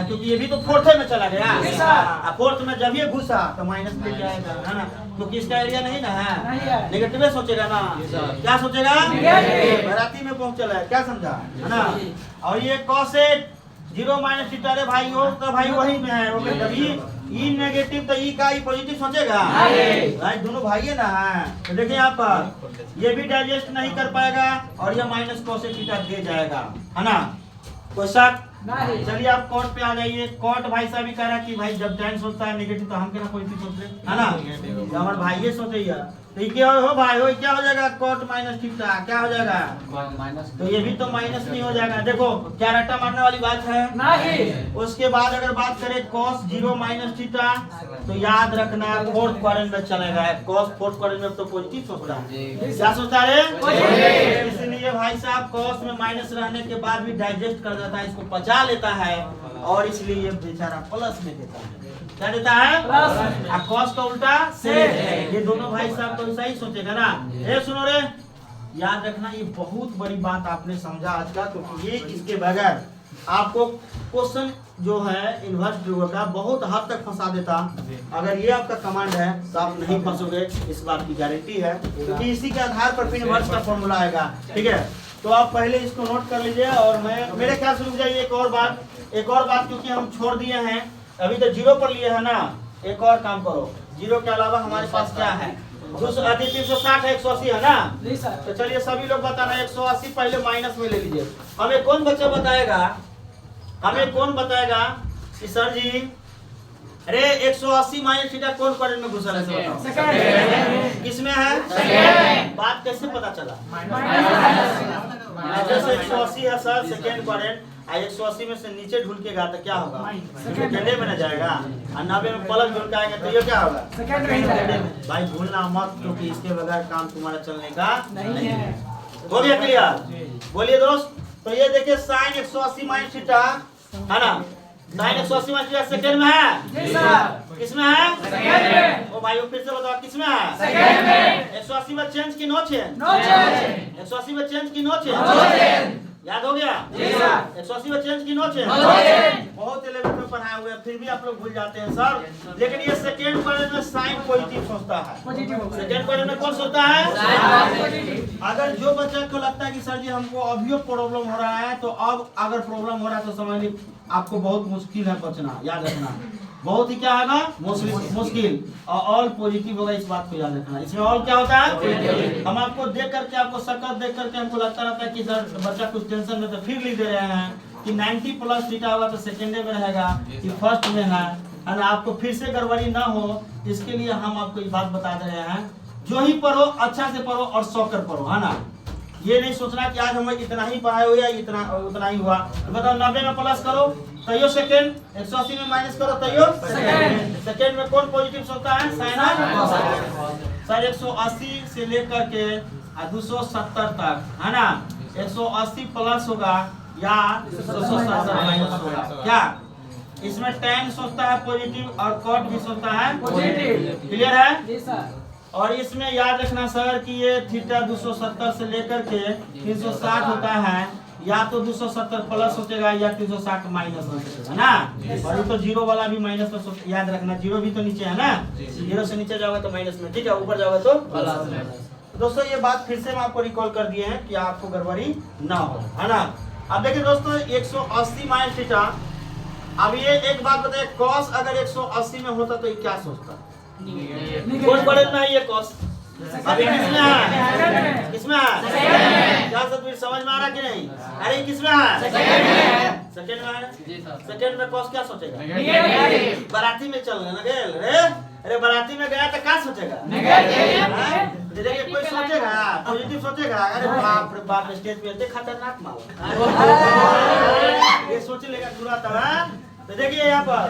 क्योंकि ये भी तो फोर्थ में चला गया, फोर्थ में जब ये घुसा तो माइनस लेके आएगा, है ना? क्योंकि इसका एरिया नहीं ना है, नेगेटिव सोचेगा ना? क्या सोचेगा? बराती में पहुंच चला है, क्या समझा, है ना? और ये कॉसेट 0 माइनस थीटा रे भाई हो तो भाई वही में है, वो कभी ई नेगेटिव तो ई का ई पॉजिटिव सोचेगा भाई, दोनों भाई है ना? तो देखिए यहाँ पर ये भी डाइजेस्ट नहीं कर पाएगा और ये माइनस कॉसेट थीटा दे जाएगा, है ना? कोई शक? चलिए आप कॉट पे आ जाइए। कॉट भाई साहब भी कह रहा कि भाई जब tan सोचता है नेगेटिव तो हम क्या पॉजिटिव सोच रहे, है ना? हमारे भाई ये सोचे तो ये क्या हो भाई, हो क्या हो जाएगा? कॉट माइनस थीटा क्या हो जाएगा? माइनस। तो ये भी तो माइनस नहीं हो जाएगा। देखो क्या रट्टा मारने वाली बात है नहीं। उसके बाद अगर बात करें cos 0 माइनस थीटा, तो याद रखना फोर्थ क्वाड्रेंट में चलेगा। cos फोर्थ क्वाड्रेंट में तो पॉजिटिव सोचता है, क्या सोचता है? इसलिए भाई साहब cos में माइनस रहने के बाद भी डाइजेस्ट कर देता है, इसको पचा लेता है और इसलिए ये बेचारा प्लस में देता है। क्या देता है? प्लस। cos का उल्टा से। ये दोनों भाई साहब तो सही सोचेगा ना? ये सुनो रे, याद रखना ये बहुत बड़ी बात आपने समझा आज का, क्योंकि ये इसके बगैर आपको क्वेश्चन जो है इन्वर्स ध्रुव का बहुत हद तक फंसा देता। अगर ये आपका कमांड है तो आप नहीं फंसोगे, इस बात की गारंटी है, क्योंकि इसी के आधार पर फिर इन्वर्स का फॉर्मूला आएगा। ठीक है, तो आप पहले इसको नोट कर लीजिए और मैं मेरे ख्याल से रुक जाइए। एक और बात क्योंकि हम छोड़ दिए हैं, अभी तो 0 पर लिए है ना, एक और काम करो, 0 के अलावा हमारे पास क्या है, 360 है, 180 है ना। तो चलिए सभी लोग बताना, 180 पहले माइनस में ले लीजिए। हमें कौन बच्चा बताएगा कि सर जी अरे 180 माइनस थीटा कौन क्वाड्रेंट में घुसा है, किसमें है? बात कैसे पता चला? जैसे 180 है सर सेकेंड क्वाड्रेंट, 180 में से नीचे ढुलकेगा तो क्या होगा, सेकेंडे में न जाएगा, और 90 में पलक ढुलकाएंगे तो ये क्या होगा, सेकेंडे में। भाई भूलना मत, क्योंकि इसके बगैर काम तुम्हारा चलने का नहीं है। हो गया क्लियर? बोलिए दोस्त। तो ये देखिए साइन 180 माइनस थीटा है ना, साइन 180 माइनस थीटा सेकेंड में है, किसमें है? सेकेंड में। ओ भाई फिर से बताओ किसमें है? सेकेंड में। 180 में चेंज की नो चेंज? 180 में चेंज की नो चेंज? याद हो गया? 180 में चेंज की नो चेंज? बहुत 11th में पढ़ाए हुए हैं, फिर भी आप लोग भूल जाते हैं सर। लेकिन ये सेकेंड क्वाड्रेंट में साइन पॉजिटिव सोचता है, सेकेंड क्वाड्रेंट में कौन सोचता है? अगर जो बच्चा को लगता है कि सर जी हमको अभी प्रॉब्लम हो रहा है, तो अब अगर प्रॉब्लम हो रहा है तो समझ लीजिए आपको बहुत मुश्किल है बचना, याद रखना बहुत ही क्या होगा, मुश्किल। और ऑल पॉजिटिव होगा, इस बात को याद रखना। इसमें ऑल क्या होता है? हम आपको देख करके, आपको शकल देख करके हमको लगता रहता है कि सर बच्चा कुछ टेंशन में, तो फिर लिख दे रहे हैं कि 90 प्लस थीटा होगा तो सेकेंडे में रहेगा कि फर्स्ट में है ना। आपको फिर से गड़बड़ी ना हो इसके लिए हम आपको ये बात बता दे रहे हैं, जो ही पढ़ो अच्छा से पढ़ो और सौकर पढ़ो, है ना। ये नहीं सोचना कि आज हमें इतना ही पढ़ाए हुआ या इतना उतना ही हुआ। तो बताओ 90 में प्लस करो तैयो सेकेंड, 180 में माइनस करो तैयो सेकेंड में कौन पॉजिटिव होता है? साइन। सर 180 से लेकर के 270 तक है ना, 180 प्लस होगा या 270 माइनस होगा। क्या इसमें tan सोचता है पॉजिटिव और cot भी सोचता है पॉजिटिव? क्लियर है? और इसमें याद रखना सर कि ये थीटा 270 से लेकर के 360 होता है, या तो 270 प्लस सोचेगा या 360 माइनस हो सोचेगा ना। और ये तो 0 वाला भी माइनस में याद रखना, 0 भी तो नीचे है ना, 0 से नीचे जाओगे तो माइनस में, ठीक है, ऊपर जाओगे तो प्लस। दोस्तों ये बात फिर से हम आपको रिकॉल कर दिए हैं कि आपको गड़बड़ी ना हो, है ना। अब देखिए दोस्तों 180 माइनस थीटा। अब ये एक बात बताइए, कॉस अगर 180 में होता तो ये क्या सोचता? कौन क्वाड्रेंट में है ये कॉस? अभी किसमें है? किसमें है? क्या सतवीर समझ में आ रहा कि नहीं? अरे किसमें है? सेकेंड में है। सेकेंड में कॉस क्या सोचेगा? बाराती में चलने ना गेल रे, अरे बाराती में गया तो क्या सोचेगा? देखिए कोई सोचेगा पॉजिटिव सोचेगा, अरे बाप रे बाप स्टेज पे इतने खतरनाक माल ये सोच लेगा तुरंत। तो देखिए यहाँ पर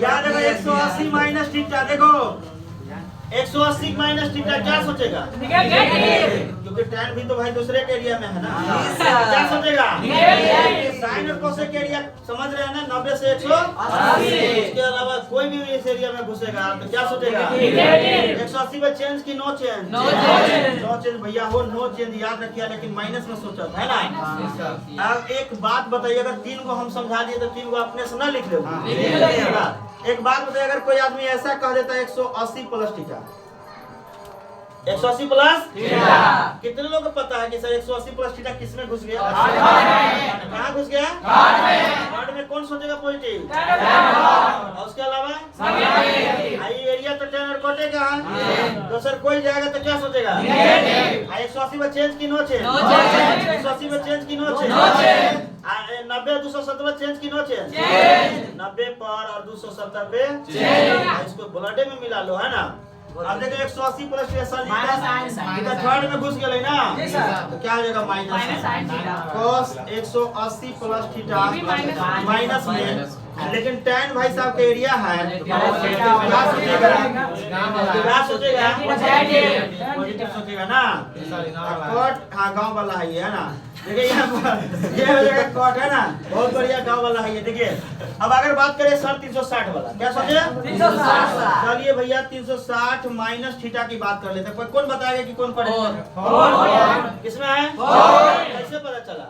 याद है 180 माइनस थीटा, देखो 180 माइनस थीटा क्या सोचेगा? क्योंकि tan भी तो भाई दूसरे के एरिया में है ना, क्या सोचेगा? साइन और कोसेक के एरिया समझ रहे हैं ना, 90 से 180। इसके अलावा कोई भी इस एरिया में घुसेगा तो क्या सोचेगा? 180 में चेंज की नो चेंज? नो चेंज भैया हो, नो चेंज याद रखिए, लेकिन माइनस में सोचा है ना। अब एक बात बताइए, अगर 3 को हम समझा दिए तो 3 को अपने से ना लिख लो। एक बात बताइए, अगर कोई आदमी ऐसा कह देता है 180 प्लस थीटा, 180 प्लस कितने लोगों को पता है कि सर 180 प्लस थीटा किसमें घुस गया? कहाँ घुस गया? कॉट में कौन सोचेगा पॉजिटिव? और उसके अलावा एरिया तो tan और cot का है, तो सर कोई जाएगा तो क्या सोचेगा? 180 में चेंज की नो चेंज? 180 में चेंज की नो चेंज? 90 270 में चेंज की नो चेंज? 90 पर और 270 पे इसको ब्लडे में मिला लो, है ना। अब देखो 180 प्लस थर्ड में घुस गए ना, तो क्या हो जाएगा? Minus cos 180 plus theta minus में। लेकिन tan भाई साहब का एरिया है, क्या सोचेगा? पॉजिटिव सोचेगा ना। cot हाँ गांव वाला है ये, है ना। देखिए यहाँ पर ये हो जाएगा cot, है ना, बहुत बढ़िया गांव वाला है ये। देखिए अब अगर बात करें सर 360 वाला, क्या सोचे? 360। चलिए भैया 360 माइनस थीटा की बात कर लेते हैं। कौन बताएगा कि कौन पढ़ेगा? किसमें है? कैसे पता चला?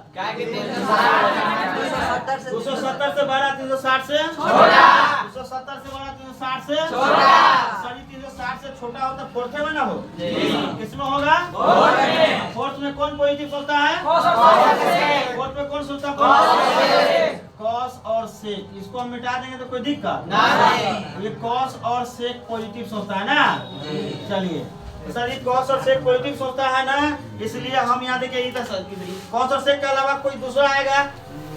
270 से बड़ा, 360 से छोटा, 270 से बड़ा, 360 से छोटा। सॉरी 360 से से छोटा हो तो फोर्थ में ना हो, किसमें होगा? फोर्थ में कौन पॉजिटिव होता है? फोर्थ में कौन सोचता है? कॉस और सेक। इसको हम मिटा देंगे तो कोई दिक्कत नहीं। ये कॉस और सेक पॉजिटिव सोचता है ना। चलिए सर, ये कॉस और सेक पॉजिटिव सोचता है ना, इसलिए हम यहाँ देखिए इधर कॉस और सेक के अलावा कोई दूसरा आएगा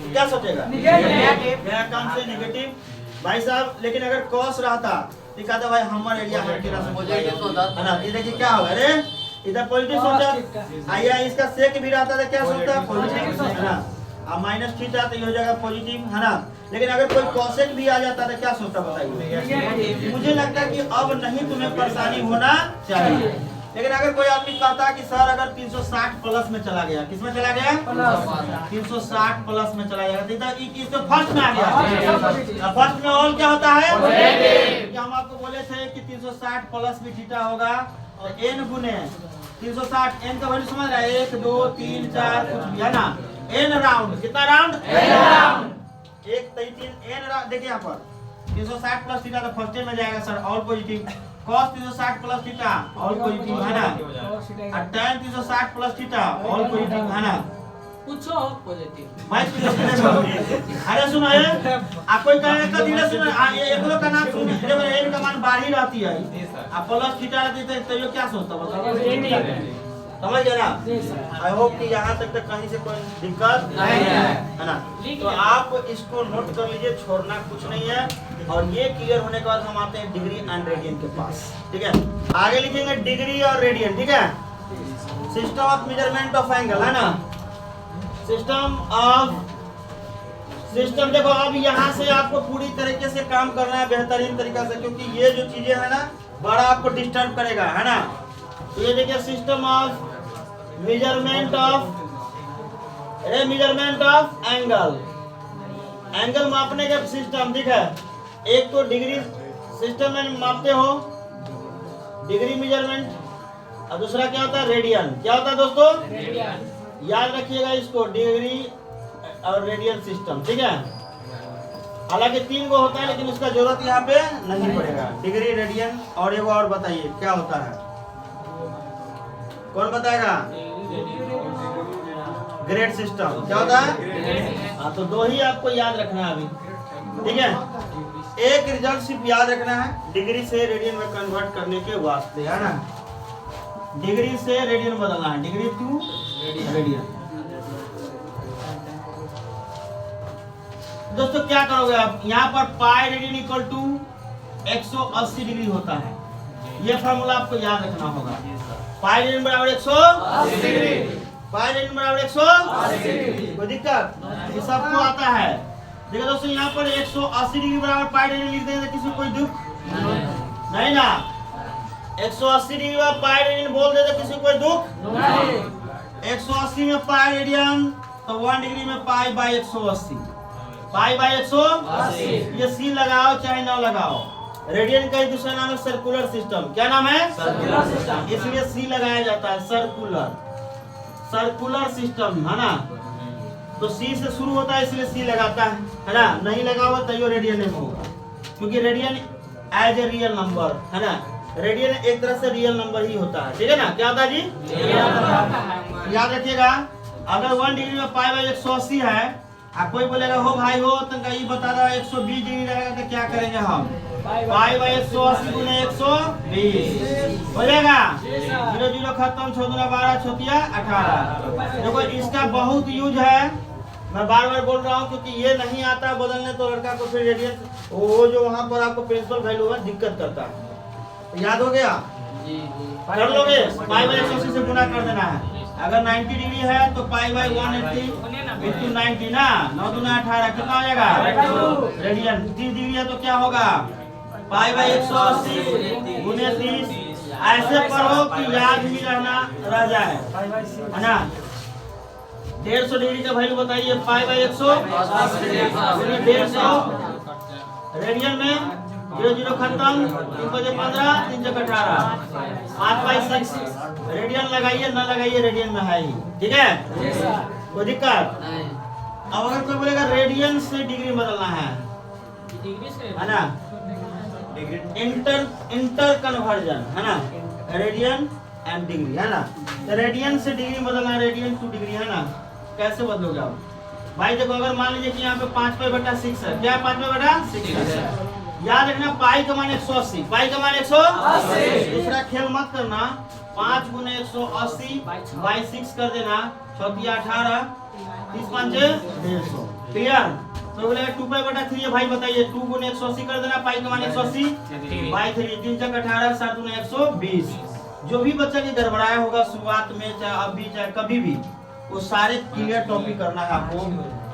क्या सोचेगा? क्या काम से नेगेटिव भाई साहब। लेकिन अगर कॉस रहता तो कहता भाई हमारे एरिया में है ना, ये देखिए क्या होगा, अरे इधर पॉजिटिव सोचा, आइए इसका सेक भी रहता था क्या सोचता? पॉजिटिव है ना। अब माइनस थीटा तो ये हो जाएगा पॉजिटिव है ना। लेकिन अगर कोई कॉसेक भी आ जाता तो क्या सोचता बताइए? मुझे लगता है कि अब नहीं तुम्हें परेशानी होना चाहिए। लेकिन अगर कोई आदमी कहता है कि सर अगर 360 प्लस में चला गया, किस में चला गया? 360 प्लस में चला गया तो फर्स्ट में आ गया। फर्स्ट में और क्या होता है? हम आपको बोले थे कि 360 प्लस भी थीटा होगा और n गुने 360, n का वैल्यू समझ रहा है? 1 2 3 4 कुछ भी है ना, n राउंड। कितना round? n round. 1 3 n round. देखिए यहाँ पर 360 प्लस थीटा तो फर्स्ट में जाएगा sir, all positive. cos 360 plus theta all positive है ना, और tan 360 plus theta all positive है ना। पूछो पॉजिटिव। अरे सुनो ये आप कोई कहेगा तो धीरे सुनो, ये एक लोग का नाम सुनो, जब n का मान बाढ़ ही रहती है आप प्लस थीटा रहती है तो ये क्या सोचता बताओ? समझ गए ना? आई होप कि यहाँ तक कहीं से कोई दिक्कत नहीं है ना। तो आप इसको नोट कर लीजिए, छोड़ना कुछ नहीं है। और ये क्लियर होने के बाद हम आते हैं डिग्री एंड रेडियन के पास, ठीक है। आगे लिखेंगे डिग्री और रेडियन, ठीक है। System of measurement of angle है ना, सिस्टम देखो अब यहाँ से आपको पूरी तरीके से काम करना है बेहतरीन तरीका से, क्योंकि ये जो चीजें है ना बड़ा आपको डिस्टर्ब करेगा है ना। तो ये देखिए system of measurement of angle, angle मापने का सिस्टम दिखा है। एक तो डिग्री सिस्टम में मापते हो डिग्री मेजरमेंट, और दूसरा क्या होता है? रेडियन। क्या होता है दोस्तों? रेडियन। याद रखिएगा इसको, डिग्री और रेडियन सिस्टम, ठीक है। हालांकि 3 गो होता है लेकिन उसका जरूरत यहाँ पे नहीं पड़ेगा। डिग्री, रेडियन और एगो और बताइए क्या होता है, कौन बताएगा? Grade system. क्या होता है? हाँ, तो 2 ही आपको याद रखना है अभी, ठीक है। एक रिजल्ट सिर्फ याद रखना है, डिग्री से रेडियन में कन्वर्ट करने के वास्ते है ना। डिग्री से रेडियन बदलना है, डिग्री टू रेडियन। दोस्तों क्या करोगे आप? यहाँ पर pi radian equal to 180 degree होता है। ये फार्मूला आपको याद रखना होगा। पाई रेडियन बराबर 180 डिग्री, पाई रेडियन बराबर 180 डिग्री। कोई दिक्कत? ये सबको आता है। देखो दोस्तों यहाँ पर 180 डिग्री बराबर पाई रेडियन लिख देंगे तो किसी को कोई दुख नहीं ना। 180 डिग्री में पाई रेडियन बोल दे तो किसी को कोई दुख नहीं। 180 में पाई रेडियन तो 1 डिग्री में पाई बाई 180, पाई बाई 180। ये सी लगाओ चाहे ना लगाओ, रेडियन का ही दूसरा नाम है सर्कुलर सिस्टम। क्या नाम है? Circular system. इसलिए सी लगाया जाता है, सर्कुलर सिस्टम है ना। तो सी से शुरू होता है इसलिए सी लगाता है ना। नहीं लगा हुआ तो रेडियन नहीं होगा, क्योंकि radian as a real number है ना। रेडियन एक तरह से रियल नंबर ही होता है, ठीक है ना। क्या होता है जी? याद रखिएगा, अगर 1 डिग्री में पाई बाई 180 है, आप कोई बोलेगा हो भाई हो तो ये बता रहा 120 डिग्री रहेगा तो क्या करेंगे हम? पाई बाई 180 गुने 120 हो जाएगा। 0 0 खत्म, 6 दूना 12, 6 तिया 18। देखो इसका बहुत यूज है, मैं बार बार बोल रहा हूँ क्योंकि ये नहीं आता बदलने तो लड़का को फिर रेडियन वो जो वहाँ पर आपको प्रिंसिपल वैल्यू है दिक्कत करता है। याद हो गया? कर लोगे? पाई बाई 180 से गुना कर देना है। अगर 90 डिग्री है तो पाई बाई 180 इंटू 90 ना, 9 दूना 18 कितना हो जाएगा? रेडियन। 30 डिग्री है तो क्या होगा? पाई बाई 180 गुने 30। ऐसे पढ़ो कि याद ही रहना रह जाए है ना। 150 डिग्री का वैल्यू बताइए, पाई बाई 180 गुने 150 रेडियन में 0 0 खत्म, 3 बजे 15, 3 जगह 18, 5 बाई 6 रेडियन लगाइए ना लगाइए रेडियन में है ही, ठीक है। कोई दिक्कत? अब अगर कोई बोलेगा रेडियन से डिग्री बदलना है ना, इंटर कन्वर्जन है ना, रेडियन एंड डिग्री है ना। तो रेडियन से डिग्री बदलना, रेडियन टू डिग्री है ना। कैसे बदलोगे आप भाई? देखो अगर मान लीजिए कि यहाँ पे 5π/6 है, क्या 5π/6 है? याद रखना पाई का मान 180, पाई का मान 180। दूसरा खेल मत करना, 5 × 180 बाई 6 कर देना, 6 × 18, 30 × 5 150। क्लियर? तो बोलेगा 2π/3 है भाई, बताइए 2 × 180 कर देना, पाई का मान 180 बाई 3, 3 × 18, 7 × 120। जो भी बच्चा की गड़बड़ाया होगा शुरुआत में, चाहे अभी चाहे कभी भी, वो सारे क्लियर टॉपिक करना है आपको।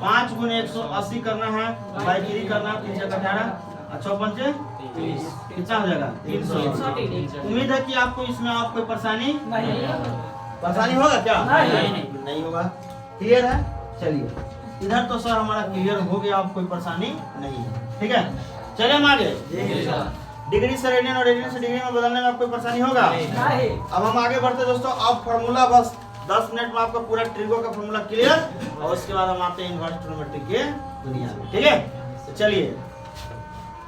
5 × 180 करना है, बाई 3 करना, 3 × 18, 6 × 5 कितना हो जाएगा? 300। उम्मीद है कि आपको इसमें आप कोई परेशानी होगा क्या? नहीं होगा। क्लियर है? चलिए इधर तो सर हमारा क्लियर हो गया, आप कोई परेशानी नहीं है। ठीक है, चले हम आगे। डिग्री से रेडियन और रेडियन से डिग्री में बदलने में आपको कोई परेशानी होगा? अब हम आगे बढ़ते दोस्तों। अब फॉर्मूला बस 10 मिनट में आपका पूरा ट्रिगो का फॉर्मूला क्लियर, और उसके बाद हम आते हैं इनवर्स ट्रिग्नोमेट्री के दुनिया में। ठीक है, तो चलिए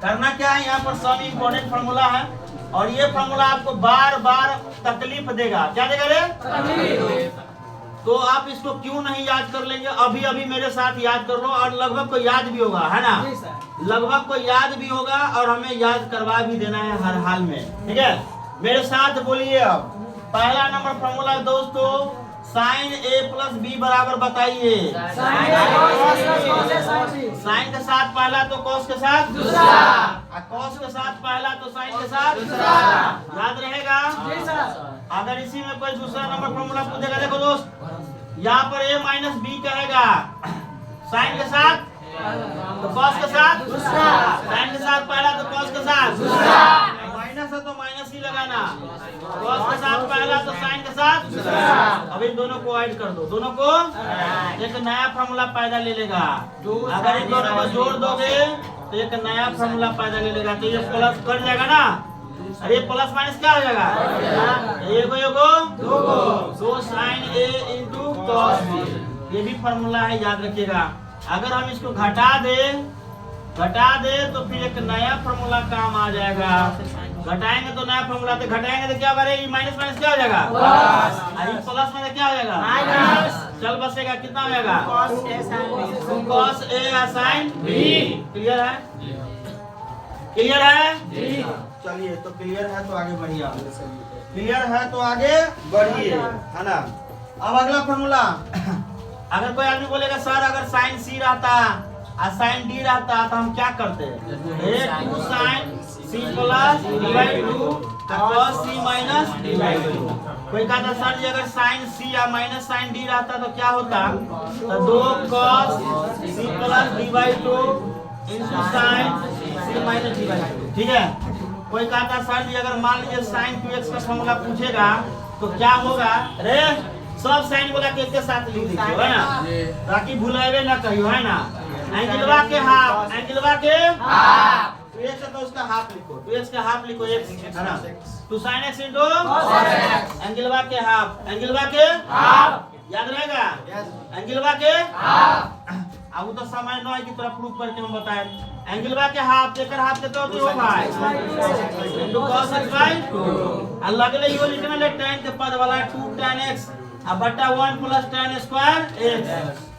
करना क्या है, यहाँ पर सब इम्पोर्टेंट फॉर्मूला है, और ये फॉर्मूला आपको बार बार तकलीफ देगा। क्या देगा रे? तो आप इसको क्यों नहीं याद कर लेंगे? अभी अभी मेरे साथ याद कर लो, और लगभग को याद भी होगा, है ना? लगभग को याद भी होगा, और हमें याद करवा भी देना है हर हाल में। ठीक है, मेरे साथ बोलिए। अब पहला नंबर फॉर्मूला दोस्तों, साइन A + B बराबर बताइए। साइन के साथ पहला तो कॉस के साथ दूसरा, कॉस के साथ पहला तो साइन के साथ दूसरा। याद रहेगा? अगर इसी में कोई दूसरा नंबर फॉर्मूला पूछेगा, देखो दोस्त, यहाँ पर A - B कहेगा, साइन के साथ तो कॉस के साथ दूसरा, साइन के साथ पहला तो कॉस के साथ दूसरा, माइनस है तो माइनस ही लगाना, कॉस के साथ पहला तो साइन के साथ दूसरा। अब इन दोनों को ऐड कर दो, दोनों को एक नया फॉर्मूला पैदा ले लेगा। अगर इन दोनों को जोड़ दोगे तो एक नया फॉर्मूला पैदा ले लेगा। तो ये प्लस कर जाएगा ना, अरे प्लस माइनस क्या हो जाएगा? दो साइन A × cos B, ये भी फॉर्मूला है, याद रखिएगा। अगर हम इसको घटा दे तो फिर एक नया फॉर्मूला काम आ जाएगा। घटाएंगे तो नया फॉर्मूला, तो घटाएंगे तो क्या करेगा? माइनस माइनस क्या हो जाएगा? प्लस में क्या हो जाएगा? माइनस। चल बसेगा, कितना हो जाएगा? cos A sin B। Clear है? क्लियर है? चलिए, तो क्लियर है तो आगे बढ़िए, क्लियर है तो आगे बढ़िए, है ना। अब अगला फॉर्मूला, अगर कोई आदमी बोलेगा सर अगर साइन C रहता और साइन D रहता तो हम क्या करते? 2 sin C + D/2 cos C - D/2। कोई कहता सर जी अगर साइन C या माइनस साइन D रहता तो क्या होता? तो 2 cos C + D/2 × sin C - D/2। ठीक है। कोई कहता सर जी अगर मान लीजिए sin 2x का फॉर्मूला पूछेगा तो क्या होगा? अरे सब साइन बोला के एक साथ लिख दीजिए, है ना, ताकि भूलेबे ना कहियो, है ना। एंगलवा के हाफ, एंगलवा के हाफ, 2x है तो उसका हाफ लिखो, 2x का हाफ लिखो, x है ना। 2 sin x × cos x, एंगलवा के हाफ, एंगलवा के हाफ, याद रहेगा? एंगलवा के हाफ। अब तो समय न है कि तोरा प्रूफ करके हम बताएं। एंगलवा के हाफ, एकर हाफ कितना होती है भाई? cos x/2। अलग ले यो लिखना ले tan के पद वाला 2 tan x अब बटा 1 + tan² x,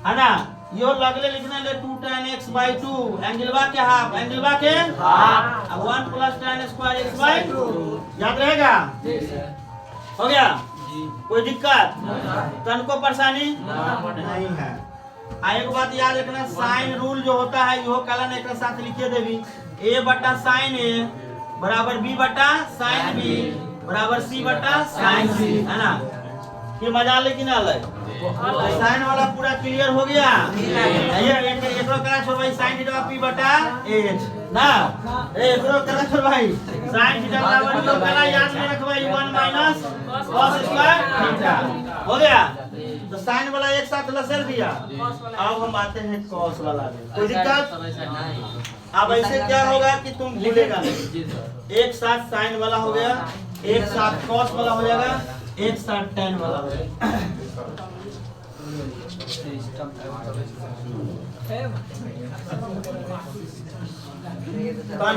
है ना। यो लगले लिखना ले 2 tan x/2, एंगलवा के हाफ, एंगलवा के हाफ, अब 1 + tan² x/2। याद रहेगा? हो गया? कोई दिक्कत? तन को परेशानी नहीं है। एक बात याद रखना, साइन रूल जो होता है यो कलन एक साथ लिखे देवी, A/sin A बराबर B/sin B बराबर C/sin C, है ना। ये मजा लेकिन अलग साइन वाला पूरा क्लियर हो गया। ये एकरो करा छोड़ भाई, sin थीटा P/h ना, एकरो करा छोड़ भाई, sin थीटा बराबर यो करा याद में रख भाई 1 - cos² थीटा। हो गया? तो साइन वाला एक साथ लसर दिया। अब हम आते हैं cos वाला में। कोई दिक्कत? अब ऐसे क्या होगा कि तुम भूलेगा नहीं, एक साथ साइन वाला हो गया, एक साथ cos वाला हो जाएगा, एक साथ tan वाला हो जाएगा।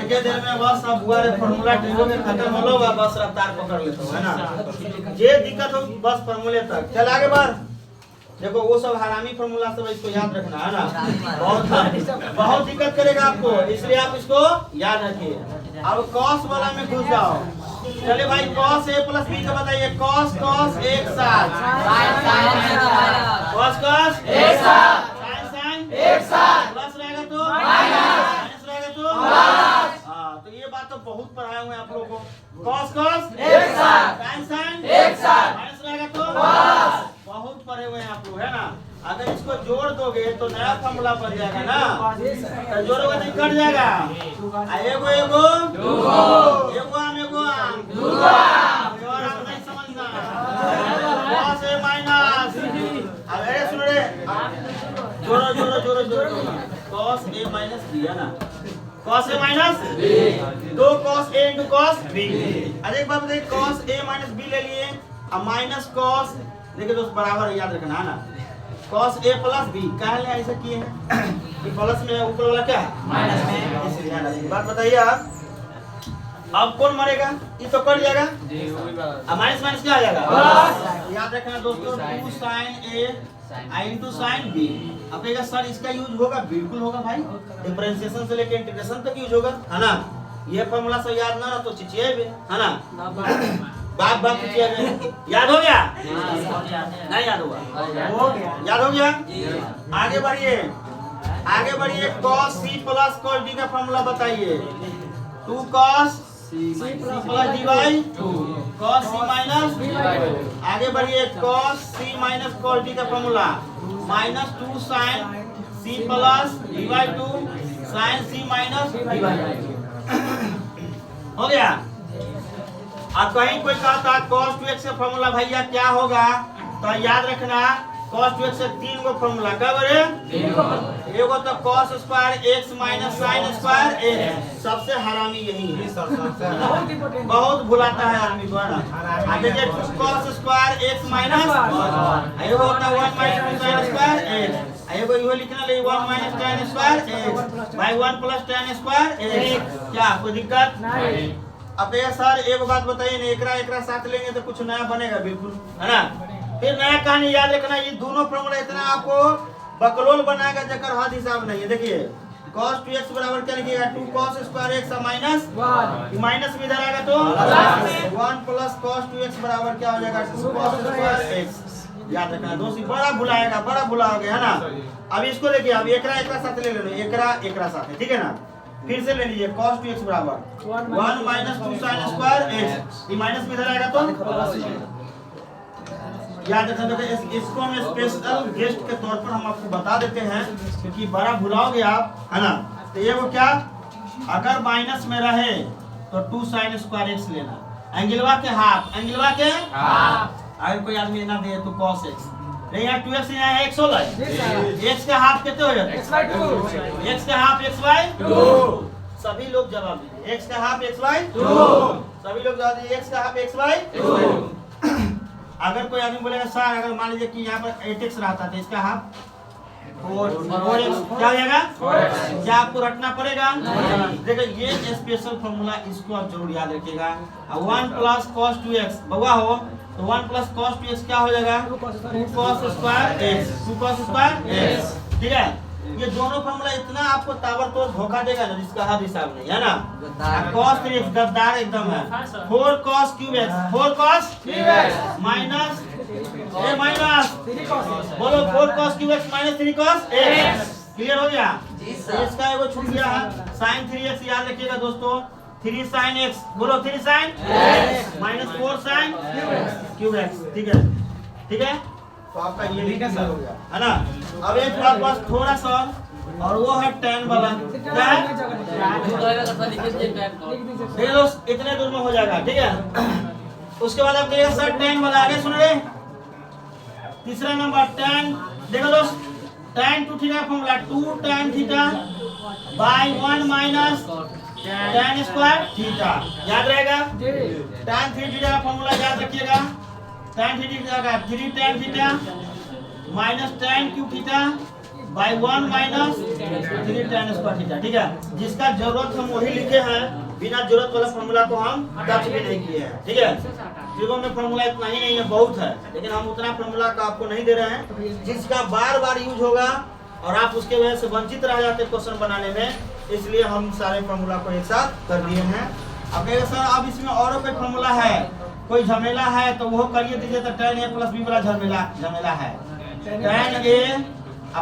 के देर में बस अब हुआ रे फार्मूला टीओ में खत्म होलो बस रफ्तार पकड़ लेते हो है ना। ये दिक्कत हो बस फार्मूले तक चल आगे बढ़। देखो वो सब हरामी फार्मूला सब इसको याद रखना है ना, बहुत दिक्कत करेगा आपको, इसलिए आप इसको याद रखिए। अब कॉस वाला में घुस जाओ। चलिए भाई कॉस ए प्लस बी का बताइए। कॉस कॉस एक साथ, कॉस कॉस एक साथ, साइन साइन एक साथ, प्लस रहेगा तो माइनस रहेगा तो प्लस। हाँ तो ये बात तो बहुत पढ़ाए हुए आप लोगों को। कॉस कॉस एक साथ, साइन साइन एक साथ, माइनस रहेगा तो प्लस। बहुत पढ़े हुए हैं आप लोग है ना। अगर इसको जोड़ दोगे तो नया फॉर्मूला बन जाएगा ना, तो जोड़ोगे तो कट जाएगा। एगो एगो एगो आम एगो आम और आप नहीं समझना। कॉस ए माइनस, अब अरे सुन रे, जोड़ो जोड़ो जोड़ो जोड़ो। कॉस ए माइनस बी है ना, कॉस ए माइनस दो cos A into cos B. अरे एक बात बताइए, कॉस ए माइनस बी ले लिए, अब माइनस कॉस, देखिए दोस्त बराबर याद रखना है ना। cos a प्लस बी कहले ऐसा किए हैं कि प्लस में ऊपर वाला क्या है माइनस में, इसलिए ध्यान रखिए। बात बताइए आप, अब कौन मरेगा? ये तो कट जाएगा जी, अब माइनस माइनस क्या आ जाएगा प्लस। याद रखना दोस्तों, 2 sin a into sin b। अब कहेगा सर इसका यूज होगा, बिल्कुल होगा भाई, डिफरेंशिएशन से लेकर इंटीग्रेशन तक यूज होगा है ना। ये फार्मूला सब याद ना तो चिचिए भी है ना, बाप बाप चिचिए भी। याद हो गया? नहीं याद हुआ? याद हो गया? आगे बढ़िए, आगे बढ़िए। cos c plus cos d का फार्मूला बताइए। 2 cos c plus d by 2 cos c minus d by 2। आगे बढ़िए, cos c minus cos d का formula minus 2 sin c plus d by 2 sin c minus d by 2। हो गया? अब कहीं कोई कहता cos 2x का फार्मूला भैया क्या होगा, तो याद रखना cos 2x से 3 गो फार्मूला क्या बरे, एगो तो cos square x minus sin square x, सबसे हरामी यही है, बहुत भुलाता है आदमी को ना। देखिए cos स्क्वायर x माइनस, एगो होता है 1 माइनस sin स्क्वायर x, एगो इहो लिखना ले 1 minus tan square x by 1 plus tan square x। क्या कोई दिक्कत नहीं? अब ये सर एक बात बताइए ना, एकरा साथ लेंगे तो कुछ नया बनेगा बिल्कुल है ना। फिर नया कहानी याद रखना, ये दोनों फार्मूला इतना आपको बकलोल बनाएगा जकर हद हिसाब नहीं है। देखिए cos 2x बराबर क्या लिखिएगा, 2 cos square x minus 1, minus में इधर आएगा तो 1 प्लस cos 2x बराबर क्या हो जाएगा, 2 cos स्क्वायर x। याद रखना दोस्तों, बड़ा भुलाएगा, बड़ा भुलाओगे है ना। अब इसको लेके अब एकरा साथ ले लो, एकरा साथ, ठीक है ना। फिर से ले लीजिए cos 2x बराबर 1 माइनस 2 sin स्क्वायर x, ये माइनस में इधर आएगा तो याद रखना। देखिए इसको हम स्पेशल गेस्ट के तौर पर हम आपको बता देते हैं, क्योंकि बड़ा भुलाओगे आप है ना। तो ये वो क्या, अगर माइनस में रहे तो 2 sin स्क्वायर x लेना, एंगलवा के हाफ, एंगलवा के अगर कोई आदमी ना दे तो cos x, यहाँ 2x यहाँ है x होला, x का हाफ कितने हो जाता है, x का हाफ x बाई 2। सभी लोग जवाब दीजिए, x का हाफ x बाई 2। सभी लोग जवाब दीजिए, x का हाफ x बाई 2। अगर कोई आदमी बोलेगा सर अगर मान लीजिए कि यहाँ पर 8x रहता था, इसका हाफ 4x क्या हो जाएगा, क्या आपको रखना पड़ेगा। देखिए ये स्पेशल फॉर्मूला, इसको आप जरूर याद रखिएगा। 1 प्लस cos 2x बउआ हो तो 1 प्लस cos 2x क्या हो जाएगा, 2 cos square x, 2 cos square x, ठीक है। ये दोनों फॉर्मूला इतना आपको ताबड़तोड़ धोखा देगा ना, जिसका हद हिसाब नहीं है ना। cos 3x गद्दार एकदम है, 4 cos cube x, 4 cos minus a minus बोलो 4 cos cube x minus 3 cos x। Clear हो गया? इसका एगो छूट गया है, sin 3x याद रखिएगा दोस्तों, 3 sin x, बोलो 3 sin minus 4 sin cube x, ठीक है, ठीक है। तो आपका ये भी हो गया है ना। अब एक बात बस थोड़ा सा, और वो है tan वाला, क्या है देखो दोस्त, इतने दूर में हो जाएगा, ठीक है। उसके बाद आप देखिए सर tan वाला आगे सुन रहे, तीसरा नंबर tan, देखो दोस्त tan two theta formula 2 tan थीटा by 1 minus tan square theta, याद रहेगा। tan 3 थीटा का फॉर्मूला याद रखिएगा, tan थीटा का 3 tan theta minus tan cube theta by 1 minus 3 tan square theta. ठीक है, जिसका जरूरत हम वही लिखे हैं, बिना जरूरत वाला फॉर्मूला को हम टच भी नहीं किए हैं। ठीक है, त्रिकोण में फॉर्मूला इतना ही नहीं है, बहुत है, लेकिन हम उतना फॉर्मूला का आपको नहीं दे रहे हैं जिसका बार बार यूज होगा और आप उसके वजह से वंचित रह जाते क्वेश्चन बनाने में, इसलिए हम सारे फॉर्मूला को एक साथ कर दिए हैं। अब कहेगा सर अब इसमें और कोई फॉर्मूला है, कोई झमेला है तो वो करिए दीजिए। तो tan a प्लस b वाला झमेला है, tan a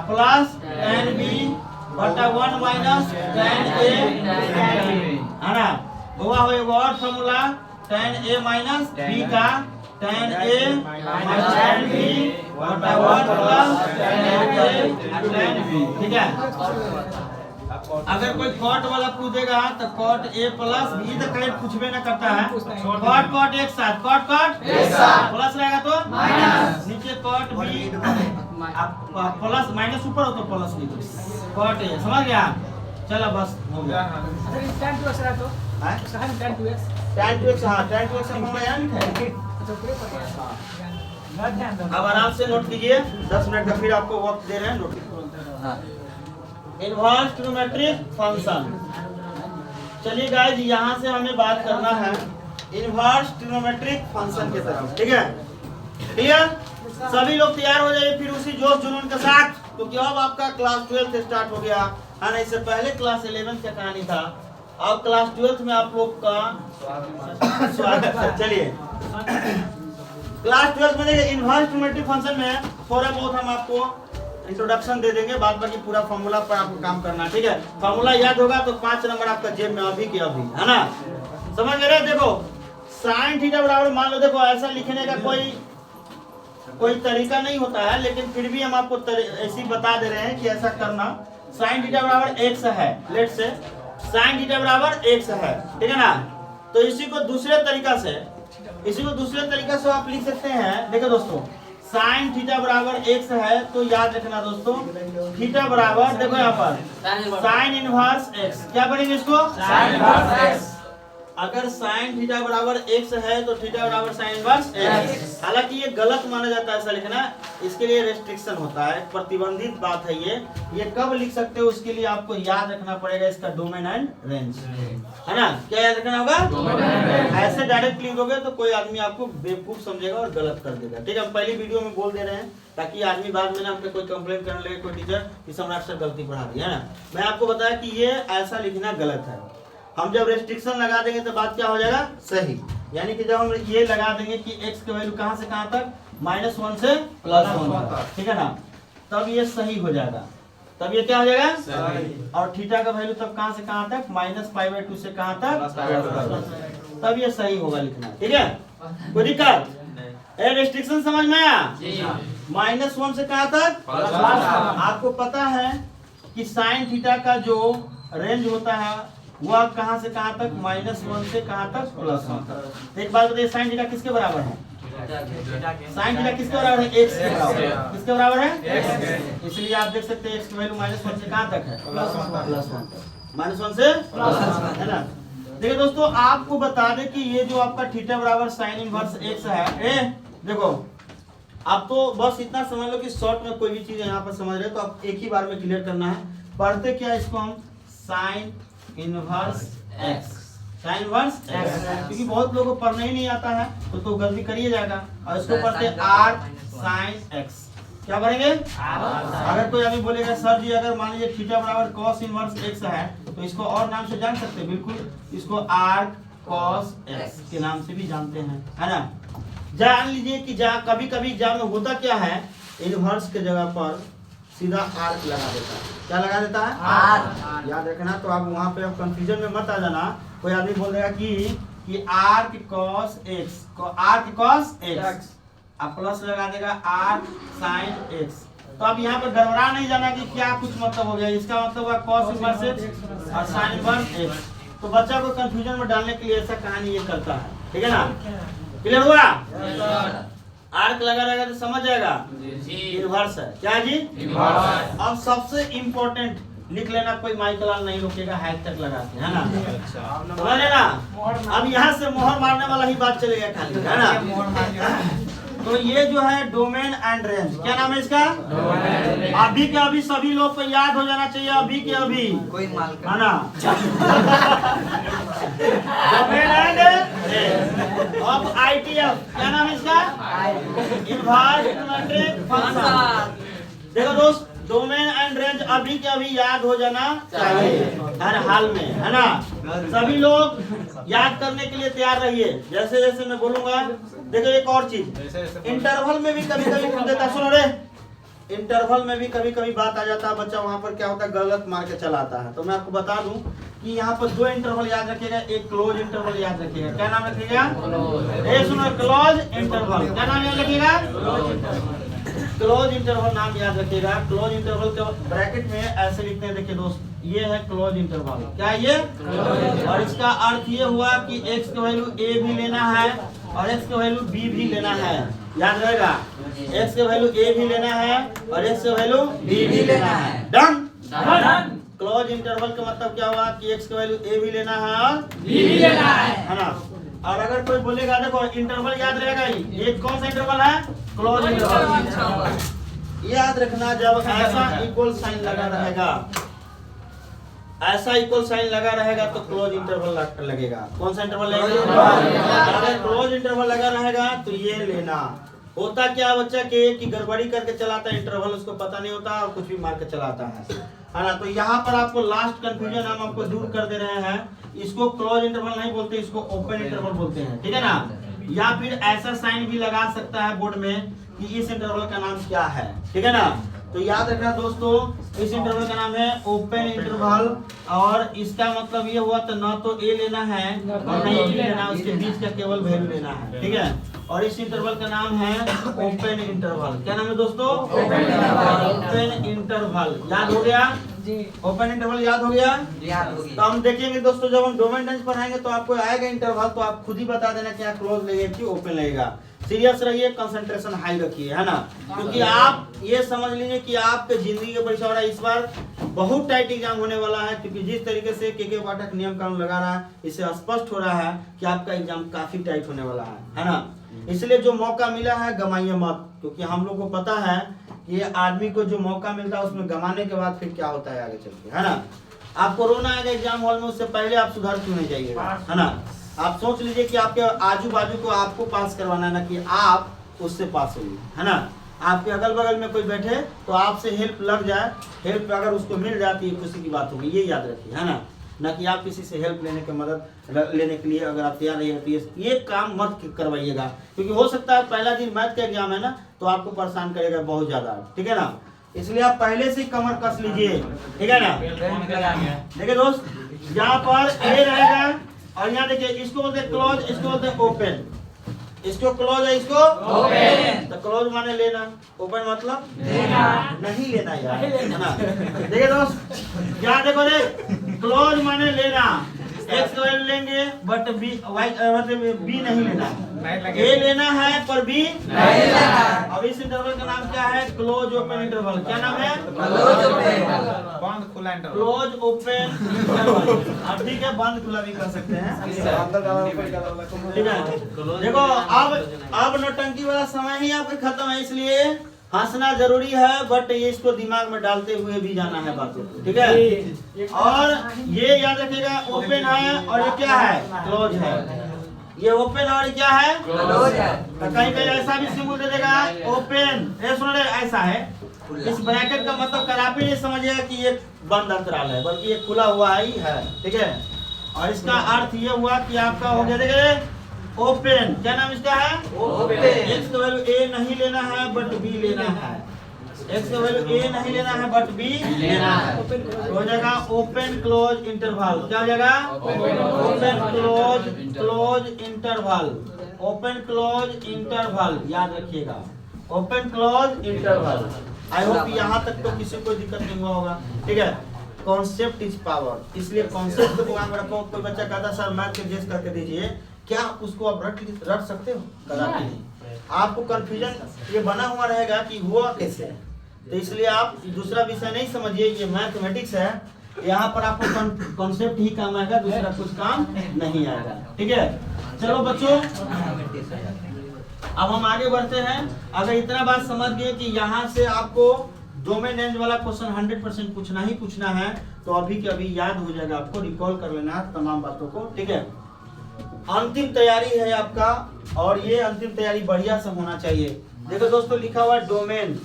plus tan b बटा 1 माइनस tan a है ना। हुआ हो एक और formula tan a minus b का tan a minus tan b बटा 1 plus tan a tan b। ठीक है, अगर कोई कॉट वाला पूछेगा तो cot a प्लस b तो कहीं पूछबे ना करता है, cot एक साथ, cot एक साथ प्लस रहेगा तो माइनस, नीचे cot b प्लस माइनस ऊपर हो तो प्लस नीचे cot a। समझ गया? चलो बस हो गया। tan 2x रहा तो tan 2x tan 2x, हाँ tan 2x का फॉर्मूला यहाँ लिखा है। अब आराम से नोट कीजिए, 10 मिनट का फिर आपको वक्त दे रहे हैं नोट। Inverse trigonometric function. चलिए गाइस, यहाँ से हमें बात करना है इनवर्स ट्रिग्नोमेट्रिक फंक्शन की तरफ। ठीक है, क्लियर? सभी लोग तैयार हो जाइए फिर उसी जोश जुनून के साथ, क्योंकि अब आपका क्लास 12 स्टार्ट हो गया है ना। इससे पहले क्लास 11 का कहानी था, अब क्लास 12 में आप लोग का स्वागत है। चलिए क्लास 12 में देखिए इनवर्स ट्रिग्नोमेट्रिक फंक्शन में थोड़ा बहुत हम आपको इंट्रोडक्शन दे देंगे, बाद बाकी पूरा फॉर्मूला पर आपको काम करना। ठीक है, फॉर्मूला याद होगा तो 5 नंबर आपका जेब में अभी के अभी, है ना। समझ गए? देखो साइन थीटा बराबर, मान लो देखो ऐसा लिखने का कोई तरीका नहीं होता है, लेकिन फिर भी हम आपको ऐसी बता दे रहे हैं कि ऐसा करना। साइन थीटा बराबर x है, लेट से साइन थीटा बराबर x है, ठीक है ना। तो इसी को दूसरे तरीका से आप लिख सकते हैं। देखो दोस्तों, साइन थीटा बराबर x है तो याद रखना दोस्तों, थीटा बराबर देखो यहाँ पर साइन इनवर्स x, क्या करेंगे इसको साइन इनवर्स x। अगर साइन थीटा बराबर x है तो थीटा बराबर साइन इनवर्स x। हालांकि ये गलत माना जाता है ऐसा लिखना, इसके लिए रेस्ट्रिक्शन होता है, प्रतिबंधित बात है ये कब लिख सकते हो उसके लिए आपको याद रखना पड़ेगा इसका डोमेन एंड रेंज, है ना। क्या याद रखना होगा? ऐसे डायरेक्ट लिखोगे तो कोई आदमी आपको बेवकूफ समझेगा और गलत कर देगा। ठीक है, हम पहली वीडियो में बोल दे रहे हैं ताकि आदमी बाद में ना आपके कोई कंप्लेंट करने लगे, कोई टीचर कि सम्राट सर गलती पढ़ा दी, है ना। मैं आपको बताया कि ये ऐसा लिखना गलत है। हम जब रेस्ट्रिक्शन लगा देंगे तो बात क्या हो जाएगा सही, यानी कि जब हम ये लगा देंगे कि x की वैल्यू कहां से कहां तक -1 से +1 तक, ठीक है ना, तब ये सही हो जाएगा। तब ये क्या हो जाएगा सही। और थीटा का वैल्यू तब कहां से कहां तक -π/2 से कहां तक, तब ये सही होगा लिखना। ठीक है, कोई दिक्कत? रेस्ट्रिक्शन समझ में आया? -1 से कहां तक? आपको पता है कि साइन थीटा का जो रेंज होता है वह कहां से कहां तक, -1 से कहां तक, +1 तक। एक बात बताइए, साइन थीटा किसके बराबर है? साइन थीटा किसके बराबर है? x के बराबर। किसके बराबर है? x। इसलिए आप देख सकते हैं x की वैल्यू -1 से कहां तक है, -1 से +1, है ना। देखिए दोस्तों, आपको बता दें कि ये जो आपका थीटा बराबर साइन इनवर्स x है, देखो आप तो बस इतना समझ लो कि शॉर्ट में कोई भी चीज यहाँ पर समझ रहे हो तो आप एक ही बार में क्लियर करना है। पढ़ते क्या इसको हम sine inverse x, sign inverse x, क्योंकि बहुत लोगों को पढ़ना ही नहीं आता है तो गलती करिए जाएगा। और इसको पढ़ते आर्क साइन x, क्या पढ़ेंगे? अगर कोई अभी बोलेगा सर जी अगर मान लीजिए थीटा बराबर कॉस इनवर्स x है तो इसको और नाम से जान सकते हैं, बिल्कुल इसको आर्क कॉस x के नाम से भी जानते हैं, है ना। जान लीजिए कि कभी कभी एग्जाम में होता क्या है, इनवर्स के जगह पर सीधा आर्क लगा देता है। क्या लगा देता है? आर्क। याद रखना, तो आप वहां पे अब कंफ्यूजन में मत आ जाना। कोई आदमी बोल देगा कि आर्क कॉस x को आर्क कॉस x, अब प्लस लगा देगा आर्क साइन x। तो अब यहाँ पर गड़बड़ा नहीं जाना कि क्या कुछ मतलब हो गया, इसका मतलब हुआ कॉस इनवर्स x और साइन इनवर्स x। तो बच्चा को कंफ्यूजन में डालने के लिए ऐसा कहानी ये करता है, ठीक है ना। क्लियर हुआ? आर्क लगा रहेगा तो समझ जाएगा इनवर्स है। क्या जी? इनवर्स। अब सबसे इम्पोर्टेंट लिख लेना, कोई माइकलाल नहीं रोकेगा, हैक तक लगा के, है ना। समझ लेना। अब यहाँ से मोहर मारने वाला ही बात चलेगा खाली, है ना। तो ये जो है डोमेन एंड रेंज, क्या नाम है इसका? अभी के अभी सभी लोग को याद हो जाना चाहिए, अभी के अभी कोई माल है ना। Domain and range of ITF, क्या नाम है इसका? Environmental function. देखो दोस्त, डोमेन एंड रेंज अभी के अभी याद हो जाना चाहिए हर हाल में, है ना। सभी लोग याद करने के लिए तैयार रहिए, जैसे जैसे मैं बोलूंगा। देखो एक और चीज, इंटरवल में भी कभी कभी पूछ देता, सुनो रे, इंटरवल में भी कभी कभी बात आ जाता है, बच्चा वहां पर क्या होता है, गलत मार के चलाता है। तो मैं आपको बता दूं कि यहाँ पर 2 इंटरवल याद रखिएगा, एक क्लोज इंटरवल याद रखिएगा। क्या नाम रखिएगा? सुनो, क्लोज इंटरवल। क्या नाम याद रखिएगा? क्लोज इंटरवल नाम याद रखिएगा। क्लोज इंटरवल के ब्रैकेट में ऐसे लिखते हैं, देखिए दोस्त, ये है क्लोज इंटरवल। क्या ये? और इसका अर्थ ये हुआ कि x की वैल्यू a भी लेना है और x की वैल्यू b भी लेना है। याद रहेगा, x की वैल्यू a भी लेना है और x की वैल्यू b भी लेना है। डन। क्लोज इंटरवल का मतलब क्या हुआ कि x की वैल्यू a भी लेना है और b भी लेना है ना। और अगर कोई बोलेगा, देखो इंटरवल याद रहेगा, ये कौन सा इंटरवल है? Close interval. याद रखना, जब ऐसा इक्वल साइन लगा रहेगा, ऐसा इक्वल साइन लगा रहेगा तो क्लोज इंटरवल लगेगा। कौन सा इंटरवल लगेगा? अगर क्लोज इंटरवल लगा रहेगा तो ये लेना। होता क्या बच्चा कि गड़बड़ी करके चलाता है इंटरवल, उसको पता नहीं होता और कुछ भी मार के चलाता है ना। तो यहाँ पर आपको लास्ट कंफ्यूजन हम आपको दूर कर दे रहे हैं। इसको क्लोज इंटरवल नहीं बोलते, इसको ओपन इंटरवल बोलते हैं, ठीक है ना। या फिर ऐसा साइन भी लगा सकता है बोर्ड में कि इस इंटरवल का नाम क्या है, ठीक है ना। तो याद रखना दोस्तों, इस इंटरवल का नाम है ओपन इंटरवल। और इसका मतलब ये हुआ तो ना तो ए लेना है और नहीं बी लेना, उसके बीच का केवल वैल्यू लेना है, ठीक है। और इस इंटरवल का नाम है ओपन इंटरवल। क्या नाम है दोस्तों? Open interval. याद हो गया? ओपन इंटरवल याद हो गया? तो हम देखेंगे दोस्तों, जब हम डोमेन रेंज पढ़ाएंगे तो आपको आएगा इंटरवल, तो आप खुद ही बता देना क्या क्लोज लगेगा कि ओपन लगेगा। सीरियस रहिए, कंसंट्रेशन हाई रखिए, है ना। क्योंकि आप ये समझ लीजिए कि आपके जिंदगी का परीक्षा हो रहा है, इस बार बहुत टाइट एग्जाम होने वाला है। क्योंकि जिस तरीके से के पाठक नियम कानून लगा रहा है, इससे स्पष्ट हो रहा है कि आपका एग्जाम काफी टाइट होने वाला है ना। इसलिए जो मौका मिला है गंवाइए मत, क्योंकि हम लोग को पता है कि आदमी को जो मौका मिलता है उसमें गंवाने के बाद फिर क्या होता है आगे चल के, है ना। आप कोरोना आएगा एग्जाम हॉल में, उससे पहले आप सुधार क्यों नहीं जाइएगा, है ना। आप सोच लीजिए कि आपके आजू बाजू को आपको पास करवाना है ना कि आप उससे पास होइए, है ना। आपके अगल बगल में कोई बैठे तो आपसे हेल्प लग जाए, हेल्प अगर उसको मिल जाती है खुशी की बात होगी, ये याद रखिए, है ना कि आप किसी से हेल्प लेने की मदद लेने के लिए अगर आप तैयार रहिएगा तो ये काम मत करवाइएगा। क्योंकि हो सकता है पहला दिन मैथ का एग्जाम है ना, तो आपको परेशान करेगा बहुत ज्यादा, ठीक है ना। इसलिए आप पहले से कमर कस लीजिए, ठीक है ना। देखिए दोस्त, यहाँ पर ए रहेगा और यहाँ देखिए, इसको बोलते हैं क्लोज, इसको बोलते हैं ओपन। इसको क्लोज है, इसको ओपन। तो क्लोज माने लेना, ओपन मतलब नहीं लेना यार, है ना। देखिए दोस्त, यहाँ देखो रे, क्लोज माने लेना, एक्स वैल्यू लेंगे बट बी वाई मतलब बी नहीं लेना, ए लेना है पर बी नहीं लेना। अब इस इंटरवल का नाम क्या है? Close open interval. क्या नाम है? क्लोज ओपन, बंद खुला इंटरवल, क्लोज ओपन इंटरवल। अब ठीक है, बंद खुला भी कर सकते हैं, ठीक है। देखो अब नौटंकी वाला समय ही आपका खत्म है, इसलिए हंसना जरूरी है, बट ये इसको दिमाग में डालते हुए भी जाना है बातों को, ठीक है। और ये याद रखिएगा, ओपन है और ये क्या है? क्लोज है। ये ओपन और क्या है? क्लोज है। तो कहीं कहीं ऐसा भी सिंबल दे देगा ओपन, ये सुन रहे ऐसा है। इस ब्रैकेट का मतलब कदापि नहीं समझिएगा कि ये बंद अंतराल है, बल्कि ये खुला हुआ ही है, ठीक है। और इसका अर्थ ये हुआ कि आपका हो गया, देखिए ओपन। क्या नाम इसका है? ओपन। एक्स का वैल्यू ए नहीं लेना है बट बी लेना है, एक्स का वैल्यू ए नहीं लेना है बट बी लेना है। हो जाएगा ओपन क्लोज इंटरवल। क्या हो जाएगा? Open close close interval, open close interval. याद रखिएगा, ओपन क्लोज इंटरवल। आई होप यहाँ तक तो किसी को दिक्कत नहीं हुआ होगा, ठीक है। कॉन्सेप्ट इज पावर, इसलिए कॉन्सेप्ट को दिमाग में रखो। कोई बच्चा कहता सर मैथ के जेस करके दीजिए, क्या उसको आप रट सकते हो? कदापि नहीं। आपको कंफ्यूजन ये बना हुआ रहेगा कि हुआ कैसे, तो इसलिए आप दूसरा विषय नहीं समझिए, ये मैथमेटिक्स है। यहाँ पर आपको कॉन्सेप्ट ही काम आएगा, दूसरा कुछ काम नहीं आएगा, ठीक है। चलो बच्चों, अब हम आगे बढ़ते हैं। अगर इतना बात समझ गए कि यहाँ से आपको डोमेन रेंज वाला क्वेश्चन 100% पूछना ही पूछना है, तो अभी के अभी याद हो जाएगा, आपको रिकॉल कर लेना है तमाम बातों को, ठीक है। अंतिम तैयारी है आपका, और ये अंतिम तैयारी बढ़िया से होना चाहिए। देखो दोस्तों, लिखा हुआ domain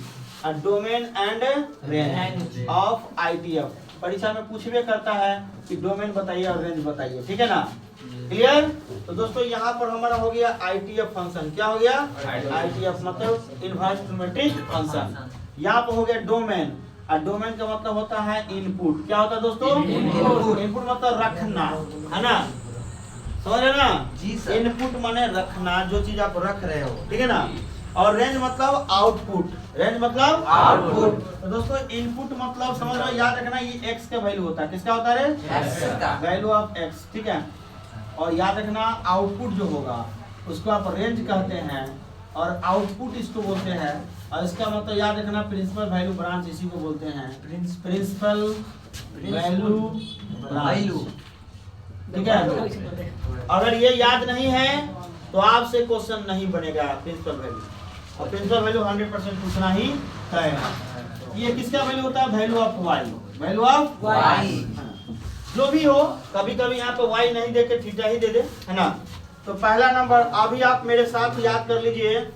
and range of ITF। परीक्षा में पूछबे करता है कि डोमेन बताइए और रेंज बताइए, ठीक है ना, क्लियर। तो दोस्तों यहाँ पर हमारा हो गया ITF फंक्शन। क्या हो गया? ITF मतलब इनवर्स ट्रिग्नोमेट्रिक फंक्शन। यहाँ पर हो गया डोमेन, और डोमेन का मतलब होता है इनपुट। क्या होता है दोस्तों? इनपुट मतलब रखना, है ना, समझ रहे ना जी सर। इनपुट माने रखना, जो चीज आप रख रहे हो, ठीक है ना। और रेंज मतलब आउटपुट, रेंज मतलब आउटपुट। तो दोस्तों इनपुट मतलब समझ लो, याद रखना ये x का वैल्यू होता है। किसका होता है? वैल्यू ऑफ x, ठीक है। और याद रखना आउटपुट जो होगा उसको आप रेंज कहते हैं, और आउटपुट इसको बोलते हैं। और इसका मतलब याद रखना प्रिंसिपल वैल्यू ब्रांच इसी को बोलते हैं, प्रिंसिपल वैल्यू ब्रांच, ठीक है। अगर ये याद नहीं है तो आपसे क्वेश्चन नहीं बनेगा प्रिंसिपल वैल्यू, और प्रिंसिपल वैल्यू 100% पूछना ही है। ये किसका वैल्यू होता है? Value of y, value of y, जो भी हो। कभी कभी यहाँ पे y नहीं दे के थीटा ही दे दे, है ना। तो पहला नंबर अभी आप मेरे साथ याद कर लीजिए,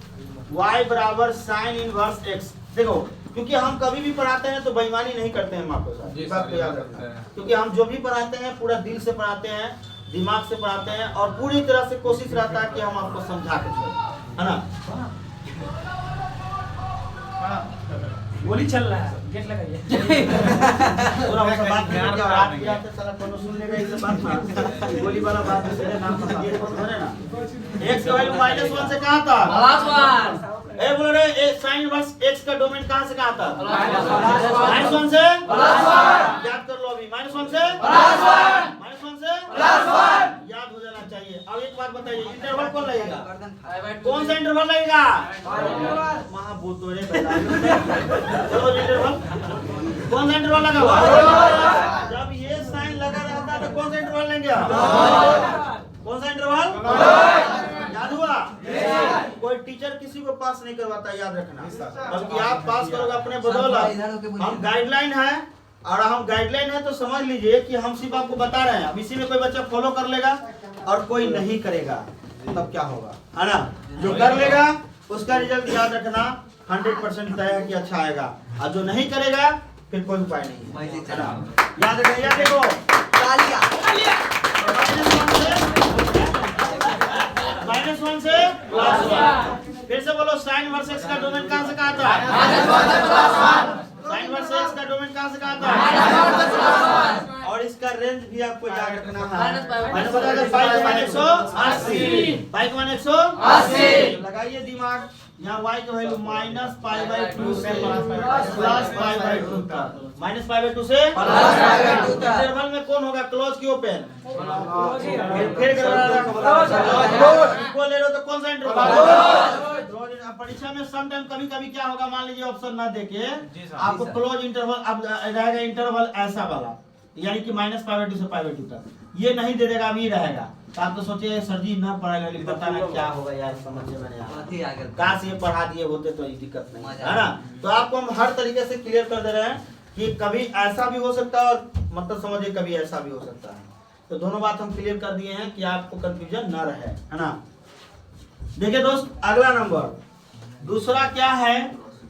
y बराबर साइन इनवर्स x। देखो, क्योंकि हम कभी भी पढ़ाते हैं तो बेईमानी नहीं करते हैं आपके साथ, इस बात को याद रखना। क्योंकि हम जो भी पढ़ाते हैं पूरा दिल से पढ़ाते हैं, दिमाग से पढ़ाते हैं, और पूरी तरह से कोशिश रहता है कि हम आपको समझा के छोड़ें, है ना। गोली चल रहा है, गेट लगाइए। पूरा वैसा बात नहीं क्या बात किया तो साला कोनो सुन लेगा इस बात में। गोली वाला बात इसलिए नाम पता ये है ना। x का वैल्यू -1 से कहां था? +1। ए बोल रहे ए sin इनवर्स x का डोमेन कहां से कहां था? -1 से +1। याद कर लो अभी, -1 से +1, -1 से +1 याद हो जाना चाहिए। अब एक बात बताइए, इंटरवल कौन लगेगा? कौन सा इंटरवल लगेगा? वहां बोल दो रे बेटा। चलो इंटरवल कौन सा इंटरवल लगा हुआ? जब ये साइन लगा रहता है तो कौन सा इंटरवल लेंगे आप? कौन सा इंटरवल? याद हुआ? कोई टीचर किसी को पास नहीं करवाता, याद रखना, बल्कि आप पास करोगे अपने बदौलत। हम गाइडलाइन है, और हम गाइडलाइन है तो समझ लीजिए कि हम सिर्फ आपको बता रहे हैं। अब इसी में कोई बच्चा फॉलो कर लेगा और कोई नहीं करेगा, तब क्या होगा, है ना। जो कर लेगा उसका रिजल्ट याद रखना 100% तय है कि अच्छा आएगा, और जो नहीं करेगा फिर कोई उपाय नहीं है ना। याद रखिए, याद देखो -1 से +1। फिर से बोलो, साइन इनवर्स x का डोमेन कहां से कहां था? साइन इनवर्स x का डोमेन कहां से कहां था? और इसका रेंज भी आपको याद रखना है। -180 लगाइए दिमाग। यहाँ y का वैल्यू -π/2 से +π/2 तक, -π/2 से +π/2 तक। इंटरवल में कौन होगा, क्लोज की ओपन? फिर इक्वल ले लो तो कौन सा इंटरवल? परीक्षा में सम टाइम कभी कभी क्या होगा, मान लीजिए ऑप्शन ना देके आपको क्लोज इंटरवल अब रहेगा, इंटरवल ऐसा वाला, यानी कि -π/2 से π/2 तक। ये नहीं दे देगा, अभी रहेगा। तो आप तो सोचिए सर जी ना पढ़ाएगा, लेकिन बताना क्या होगा यार, समझ में नहीं आया। काश ये पढ़ा दिए होते तो ये दिक्कत नहीं है ना। तो आपको हम हर तरीके से क्लियर कर दे रहे हैं कि कभी ऐसा भी हो सकता है, और मतलब समझिए कभी ऐसा भी हो सकता है। तो दोनों बात हम क्लियर कर दिए हैं कि आपको कंफ्यूजन ना रहे, है ना। देखिए दोस्त, अगला नंबर दूसरा क्या है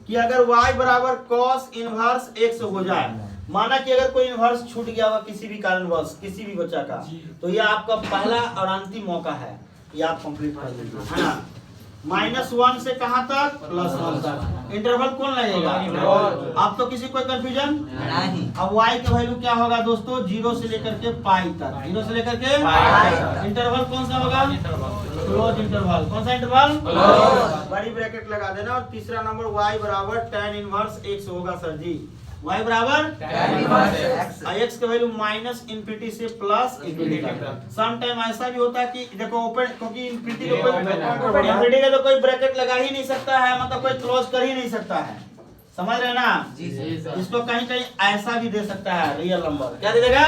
कि अगर y बराबर cos इनवर्स x हो जाए, माना कि अगर कोई इनवर्स छूट गया होगा किसी भी कारणवश, किसी भी बच्चा का, तो ये आपका पहला और अंतिम मौका है, ये आप कंप्लीट कर लीजिए, है ना। -1 से कहां तक? +1 तक। इंटरवल कौन लगेगा? अब तो किसी कोई कंफ्यूजन नहीं। अब y का वैल्यू क्या होगा दोस्तों? 0 से लेकर के पाई तक, 0 से लेकर के पाई। इंटरवल कौन सा होगा? Close interval. कौन सा इंटरवल? बड़ी ब्रैकेट लगा देना। और तीसरा नंबर y बराबर tan इनवर्स x होगा सर जी। y बराबर tan इनवर्स x का वैल्यू -∞ से +∞ तक। सम टाइम ऐसा भी होता है कि देखो ओपन, क्योंकि इनफिनिटी का कोई ब्रैकेट लगा ही नहीं सकता है, मतलब कोई क्लोज कर ही नहीं सकता है, समझ रहे ना? जी इसको कहीं कहीं ऐसा भी दे सकता है रियल नंबर। क्या दे देगा?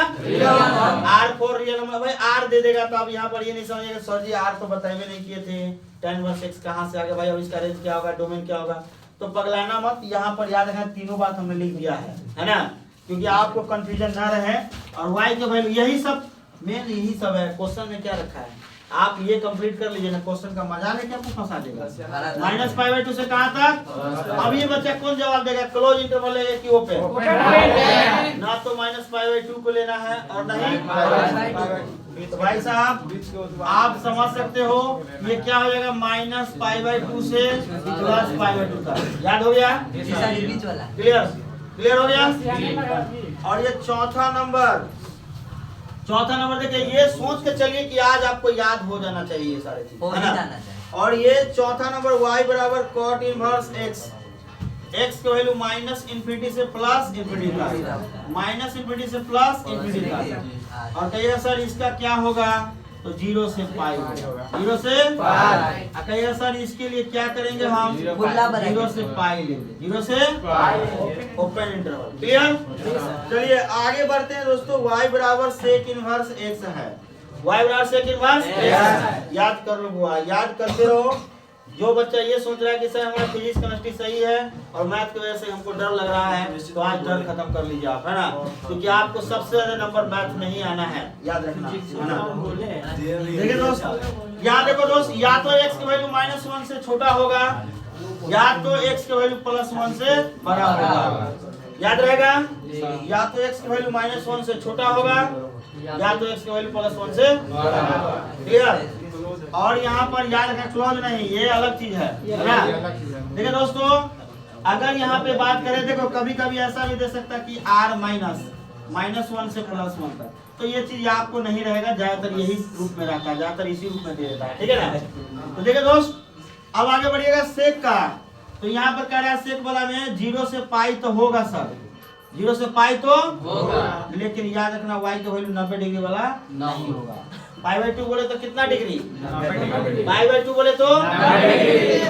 R4 real number. भाई R दे देगा तो आप यहाँ पर ये नहीं समझिएगा सर जी R तो बताए नहीं किए थे, tan इनवर्स x कहाँ से आ गया भाई, अब इसका रेंज क्या होगा, डोमेन क्या होगा। तो पगलाना मत, यहाँ पर याद रखना तीनों बात हमने लिख दिया है ना, क्योंकि आपको कंफ्यूजन ना रहे। और y के वैल्यू यही सब मेन यही सब है। क्वेश्चन में क्या रखा है आप ये कंप्लीट कर लीजिए ना, क्वेश्चन का मजा लेके आपको फंसा देगा। -π/2 से कहां तक? अब ये बच्चा कौन जवाब देगा? क्लोज इंटरवल है कि ओपन? ना तो -π/2 को लेना है और नहीं तो भाई साहब आप समझ सकते हो ये क्या हो जाएगा, -π/2 से +π/2 तक। याद हो गया? क्लियर? क्लियर हो गया? और ये चौथा नंबर देखिए, ये सोच के चलिए कि आज आपको याद हो जाना चाहिए ये सारे चीज, है ना? और ये चौथा नंबर y बराबर cot इनवर्स x, x की वैल्यू -∞ से +∞ तक, -∞ से +∞ तक। और कहिएगा सर इसका क्या होगा, तो 0 से π होगा, 0 से π। कहिएगा सर इसके लिए क्या करेंगे हम, 0 से π लेंगे, 0 से ओपन इंटरवल। क्लियर? चलिए आगे बढ़ते हैं दोस्तों। y बराबर सेक इनवर्स x है, y बराबर सेक इनवर्स x। याद कर लो बुआ, याद करते रहो। जो बच्चा ये सोच रहा है कि सर हमारा फिजिक्स केमिस्ट्री सही है और मैथ की वजह से हमको डर लग रहा है, तो आज डर खत्म कर लीजिए आप, है ना, क्योंकि आपको सबसे ज्यादा नंबर मैथ में ही आना है, याद रखना, है ना। देखिए दोस्त, यहाँ देखो दोस्त, या तो x की वैल्यू -1 से छोटा होगा या तो x की वैल्यू +1 से बड़ा होगा। याद रहेगा? या तो x की वैल्यू -1 से छोटा होगा या तो x की वैल्यू +1 से बड़ा होगा। क्लियर? और यहाँ पर याद रखना क्लोज नहीं, ये अलग चीज है ना। देखिए दोस्तों, अगर यहाँ पे बात करें, देखो कभी कभी ऐसा भी दे सकता कि r -1 से +1 तक, तो ये चीज आपको नहीं रहेगा, ज्यादातर यही रूप में रहता है, ज्यादातर इसी रूप में दे देता है, ठीक है ना। तो देखिए दोस्त, अब आगे बढ़िएगा सेक का। तो यहाँ पर कह रहा है सेक वाला में 0 से π तो होगा सर, 0 से π तो होगा, लेकिन याद रखना y की वैल्यू 90 डिग्री वाला नहीं होगा। π/2 बोले तो कितना डिग्री? π/2 बोले तो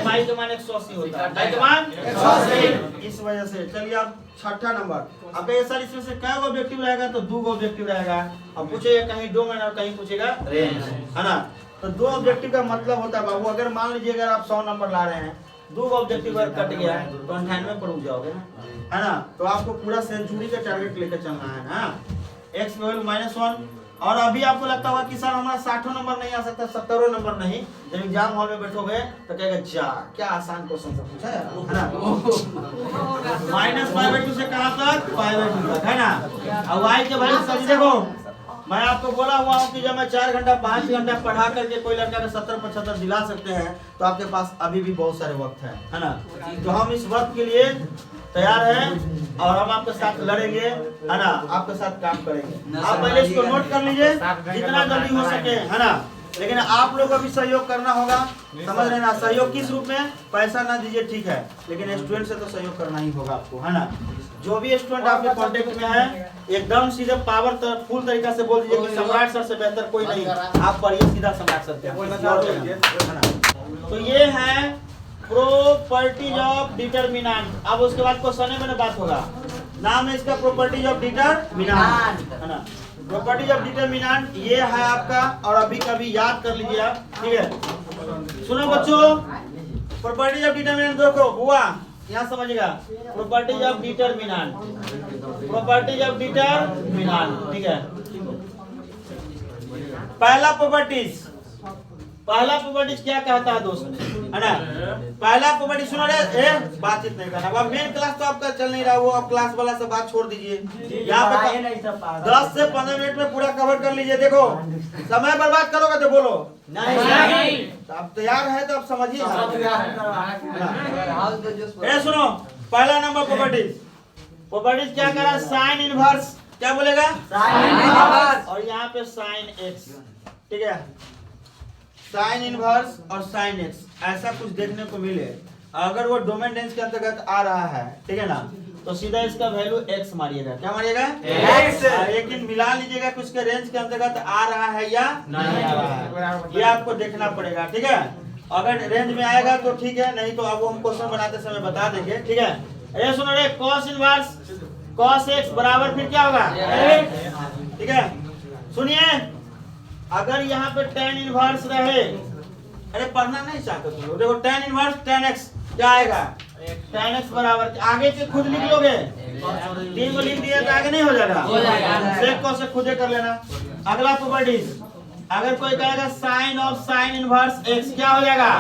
पाई के मान 180 होता है, पाई के मान 180। इस वजह से चलिए अब छठा नंबर। अब ये सर इसमें से क्या ऑब्जेक्टिव रहेगा, तो 2 ऑब्जेक्टिव रहेगा। अब पूछेगा कहीं डोमेन और कहीं पूछेगा रेंज, है ना। तो 2 ऑब्जेक्टिव का मतलब होता है बाबू, अगर मान लीजिए अगर आप 100 नंबर ला रहे हैं, 2 ऑब्जेक्टिव अगर कट गया तो 98 पर उठ जाओगे ना, है ना। तो आपको पूरा सेंचुरी का टारगेट लेकर चलना है ना। x की वैल्यू -1। और अभी आपको लगता होगा कि सर हमारा 60 नंबर नहीं आ सकता, 70 नंबर नहीं। जब एग्जाम हॉल में बैठोगे तो कहेगा जा क्या आसान क्वेश्चन सब पूछा है ना। -π/2 से कहां तक? π/2 तक, है ना। अब y के वैल्यू सर देखो, मैं आपको बोला हुआ हूँ कि जब मैं 4 घंटा 5 घंटा पढ़ा करके कोई लड़का का 70-75 दिला सकते हैं, तो आपके पास अभी भी बहुत सारे वक्त है ना। तो हम इस वक्त के लिए तैयार हैं और हम आपके साथ लड़ेंगे, है ना, आपके साथ काम करेंगे। आप पहले इसको नोट कर लीजिए जितना जल्दी हो सके, है ना। लेकिन आप लोग को भी सहयोग करना होगा, समझ रहे ना। सहयोग किस रूप में? पैसा ना दीजिए ठीक है, लेकिन स्टूडेंट से तो सहयोग करना ही होगा आपको, है ना। जो भी स्टूडेंट आपके कांटेक्ट में है, एकदम सीधे पावर फुल तरीका से बोल दीजिए कि सम्राट सर से बेहतर कोई नहीं, आप पढ़िए सीधा सम्राट सर के। तो ये है प्रॉपर्टीज ऑफ डिटरमिनेंट। अब उसके बाद क्वेश्चन में बात होगा, नाम है इसका प्रॉपर्टीज ऑफ डिटरमिनेंट, है ना। प्रॉपर्टीज ऑफ डिटरमिनेंट ये है आपका, और अभी कभी याद कर लीजिए आप, ठीक है। सुनो बच्चों, प्रॉपर्टीज ऑफ डिटरमिनेंट देखो बुआ, यहाँ समझिएगा। Properties of determinant, properties of determinant, ठीक है। पहला प्रॉपर्टीज क्या कहता है दोस्त, है ना। पहला प्रॉपर्टीज सुनो रे, बातचीत नहीं करना। अब मेन क्लास तो आपका चल नहीं रहा, वो अब क्लास वाला से बात छोड़ दीजिए। यहाँ पे 10 से 15 मिनट में पूरा कवर कर लीजिए। देखो समय बर्बाद करोगे तो बोलो नहीं। तो आप तैयार है तो आप समझिए। सुनो पहला नंबर प्रॉपर्टीज क्या कह रहा है, साइन इनवर्स। क्या बोलेगा? Sine inverse. और यहाँ पे साइन एक्स, ठीक है। साइन इनवर्स और साइन एक्स ऐसा कुछ देखने को मिले, अगर वो डोमेन रेंज के अंतर्गत आ रहा है, ठीक है ना, तो सीधा इसका वैल्यू x मारिएगा। क्या मारिएगा? x। लेकिन मिला लीजिएगा कि उसके रेंज के अंतर्गत आ रहा है या नहीं आ रहा है, ये आपको देखना पड़ेगा, ठीक है। अगर रेंज में आएगा तो ठीक है, नहीं तो अब हम क्वेश्चन बनाते समय बता देंगे, ठीक है। ये सुनो रे, cos इनवर्स cos x बराबर फिर क्या होगा ठीक है। सुनिए, अगर यहाँ पे tan इनवर्स रहे, अरे पढ़ना नहीं चाहते तुम, देखो tan इनवर्स tan x क्या आएगा, tan x बराबर आगे के खुद लिख लोगे, 3 को लिख दिया तो आगे नहीं हो जाएगा, सेक को से खुदे कर लेना। अगला प्रॉपर्टीज, अगर कोई कहेगा sine of sine inverse x क्या हो जाएगा,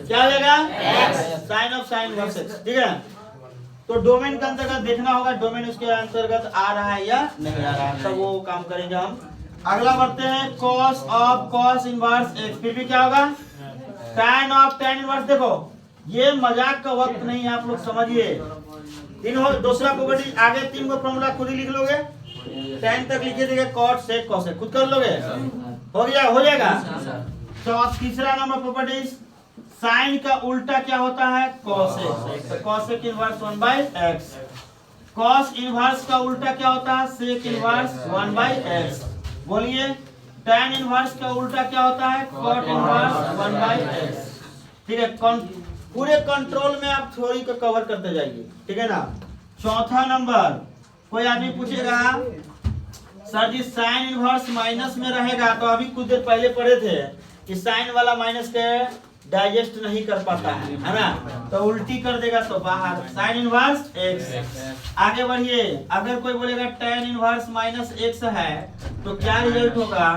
क्या हो जाएगा sine of sine inverse x, ठीक है। तो डोमेन के अंतर्गत देखना होगा, डोमेन उसके अंतर्गत आ रहा है या नहीं आ रहा है, तब वो काम करेंगे हम। अगला बढ़ते हैं, cos of cos inverse x, फिर भी क्या होगा tan ऑफ tan इनवर्स। देखो ये मजाक का वक्त नहीं है, आप लोग समझिए। दूसरा प्रॉपर्टी, आगे 3 को फॉर्मूला खुद ही लिख लोगे, tan तक लिखे देंगे, cot sec cosec खुद कर लोगे, हो गया, हो जाएगा। तो तीसरा नंबर प्रॉपर्टीज, साइन का उल्टा क्या होता है cosec, cosec inverse 1/x। cos inverse का उल्टा क्या होता है sec इनवर्स 1/x। बोलिए, tan इनवर्स का उल्टा क्या होता है cot इनवर्स 1/x, ठीक है। पूरे कंट्रोल में आप थ्योरी को कवर करते जाइए, ठीक है ना। चौथा नंबर, कोई आदमी पूछेगा सर जी साइन इनवर्स माइनस में रहेगा, तो अभी कुछ देर पहले पढ़े थे कि साइन वाला माइनस के डाइजेस्ट नहीं कर पाता है ना, तो उल्टी कर देगा तो बाहर साइन इनवर्स x। आगे बढ़िए, अगर कोई बोलेगा tan इनवर्स माइनस x है तो क्या रिजल्ट होगा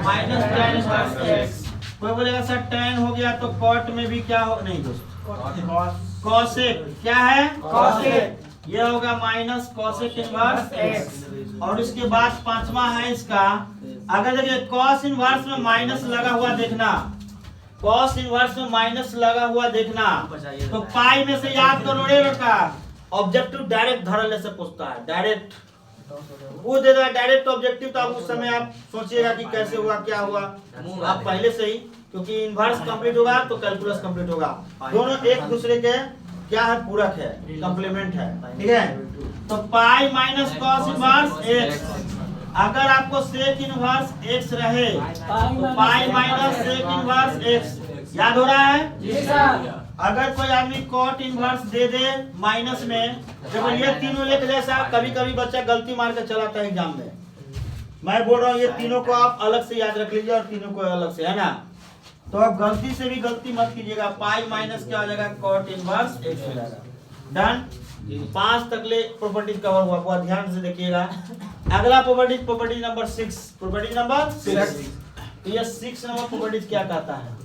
माइनस tan इनवर्स x। कोई बोलेगा सर tan हो गया तो cot में भी क्या हो, नहीं दोस्त cosec, क्या है cosec, ये होगा माइनस cosec इनवर्स x। और उसके बाद पांचवा है इसका, अगर देखिए cos इनवर्स में माइनस लगा हुआ देखना, cos इनवर्स में माइनस लगा हुआ देखना, तो पाई में से याद करो रे लड़का, ऑब्जेक्टिव डायरेक्ट धरले से पूछता है, डायरेक्ट वो दे रहा है डायरेक्ट ऑब्जेक्टिव, तो अब उस समय आप सोचिएगा कि कैसे हुआ क्या हुआ, आप पहले से ही, क्योंकि इनवर्स कंप्लीट होगा तो कैलकुलस कंप्लीट होगा, दोनों एक दूसरे के क्या है पूरक है, कंप्लीमेंट है, ठीक है। तो pi minus cos inverse x, अगर आपको सेक इनवर्स x रहे तो pi minus sec inverse x, याद हो रहा है जी सर। अगर कोई आदमी कॉट इनवर्स दे दे माइनस में, जब ये तीनों एक जैसा, कभी कभी बच्चा गलती मार के चलाता है एग्जाम में, मैं बोल रहा हूँ ये तीनों को आप अलग से याद रख लीजिए और तीनों को अलग से, है ना। तो आप गलती से भी गलती मत कीजिएगा, पाई माइनस क्या हो जाएगा कॉट इनवर्स x हो जाएगा। डन, 5 तक ले प्रॉपर्टी कवर हुआ, बहुत ध्यान से देखिएगा। अगला प्रॉपर्टी नंबर 6, प्रॉपर्टी नंबर 6, ये 6 नंबर प्रॉपर्टी क्या कहता है,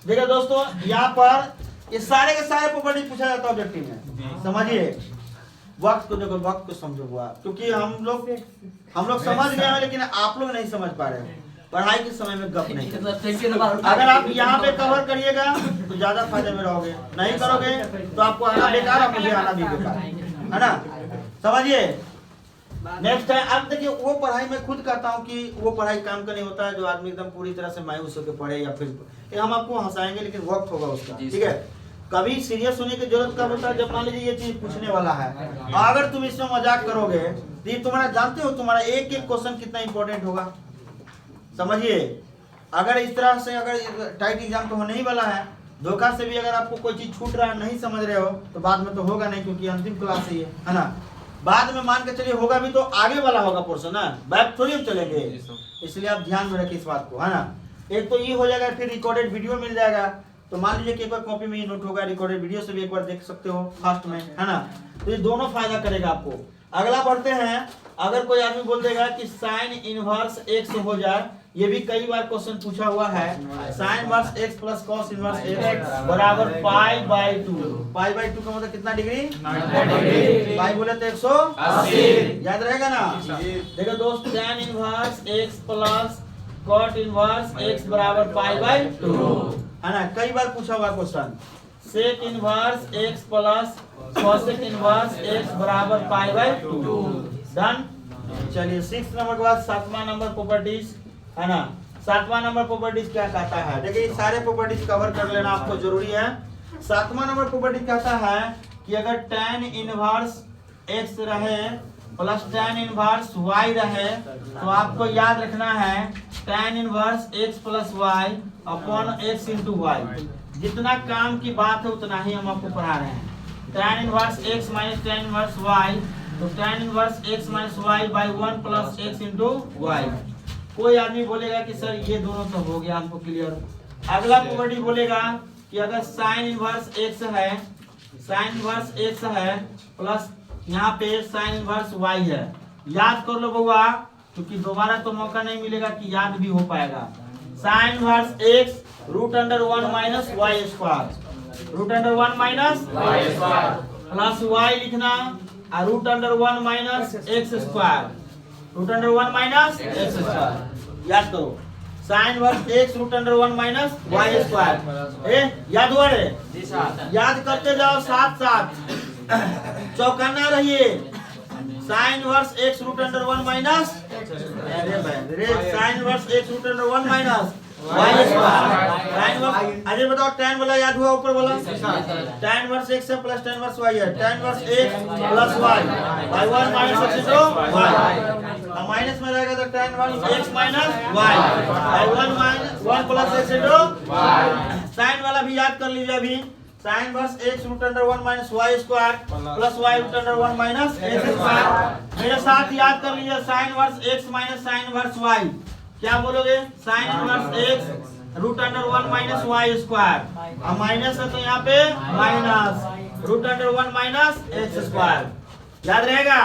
देखिए दोस्तों, यहाँ पर ये सारे के सारे प्रॉपर्टी पूछा जाता है ऑब्जेक्टिव में, समझिए। वक्त को देखो, वक्त को समझो हुआ, क्योंकि हम लोग समझ गए हैं, लेकिन आप लोग नहीं समझ पा रहे हैं, पढ़ाई के समय में गप नहीं। अगर आप यहाँ पे कवर करिएगा तो ज्यादा फायदे में रहोगे, नहीं करोगे तो आपको आना बेकार और मुझे आना भी बेकार, है ना, समझिए। नेक्स्ट है, अब देखिए वो पढ़ाई में खुद कहता हूँ कि वो पढ़ाई काम का नहीं होता है जो आदमी एकदम पूरी तरह से मायूस होकर पढ़े, या फिर हम आपको हंसाएंगे लेकिन वक्त होगा उसका, ठीक है। कभी सीरियस होने की जरूरत कब होता है, जब मान लीजिए ये चीज पूछने वाला है, अगर तुम इसमें मजाक करोगे तो ये तुम्हारा, जानते हो तुम्हारा एक एक क्वेश्चन कितना इंपॉर्टेंट होगा, समझिए। अगर इस तरह से अगर टाइट एग्जाम तो होने ही वाला है, धोखा से भी अगर आपको कोई चीज छूट रहा है, नहीं समझ रहे हो, तो बाद में तो होगा नहीं, क्योंकि अंतिम क्लास है ना। बाद में मान के चलिए होगा भी तो आगे वाला होगा पोर्शन, है बैक थोड़ी हम चलेंगे, इसलिए आप ध्यान में रखिए इस बात को, है ना। एक तो ये हो जाएगा, फिर रिकॉर्डेड वीडियो मिल जाएगा, तो मान लीजिए कि एक बार कॉपी में ये नोट होगा, रिकॉर्डेड वीडियो से भी एक बार देख सकते हो फास्ट में, है ना। तो ये दोनों फायदा करेगा आपको। अगला बढ़ते हैं, अगर कोई आदमी बोल देगा कि साइन इनवर्स x हो जाए, ये भी कई बार क्वेश्चन पूछा हुआ है, sign inverse x plus cos inverse x बराबर पाई/2। पाई/2 का मतलब कितना डिग्री, 90 डिग्री। पाई बोले तो 180, याद रहेगा ना। देखो दोस्त, tan inverse x plus cot inverse x बराबर पाई/2, है ना, कई बार पूछा हुआ question. Sec inverse x plus cosec inverse x बराबर पाई/2। डन। चलिए 6 नंबर के बाद 7वां नंबर प्रॉपर्टीज, है ना। 7वां नंबर प्रॉपर्टीज क्या कहता है, देखिए सारे प्रॉपर्टीज कवर कर लेना आपको जरूरी है। 7वां नंबर प्रॉपर्टी कहता है कि अगर tan इनवर्स x रहे प्लस tan इनवर्स y रहे, तो आपको याद रखना है tan inverse x plus y upon x into y. जितना काम की बात है उतना ही हम आपको पढ़ा रहे हैं, tan inverse x minus tan inverse y, तो tan inverse x minus y by 1 plus x into y। कोई आदमी बोलेगा कि सर ये दोनों तो हो गया हमको क्लियर। अगला प्रॉपर्टी बोलेगा कि अगर साइन इनवर्स x है, साइन इनवर्स x है प्लस यहाँ पे साइन इनवर्स y है, याद कर लो बउआ, क्योंकि दोबारा तो मौका नहीं मिलेगा कि याद भी हो पाएगा। Sine inverse x root under 1 minus y square, root under 1 minus y square plus y लिखना और root under 1 minus x square, root under 1 minus x square. याद करो sine inverse x root under 1 minus y square. याद हुआ रे? याद करते जाओ साथ साथ, चौकन्ना रहिए। Sine inverse x root under 1 minus, sine inverse x root under 1 minus y square. Ajay बताओ tan वाला याद हुआ ऊपर वाला? tan इनवर्स x है प्लस tan इनवर्स y है, tan inverse x plus y by 1 minus x into y, अब minus में रहेगा तो tan inverse x minus y by 1 minus 1 plus x into y। Sine वाला भी याद कर लीजिए अभी, sine inverse x root under 1 minus y square plus y root under 1 minus x square. मेरे साथ याद कर लीजिए sine inverse x minus sine inverse y, क्या बोलोगे? Sine inverse x root under 1 minus y square, अब माइनस है तो यहाँ पे minus root under 1 minus x square. याद रहेगा?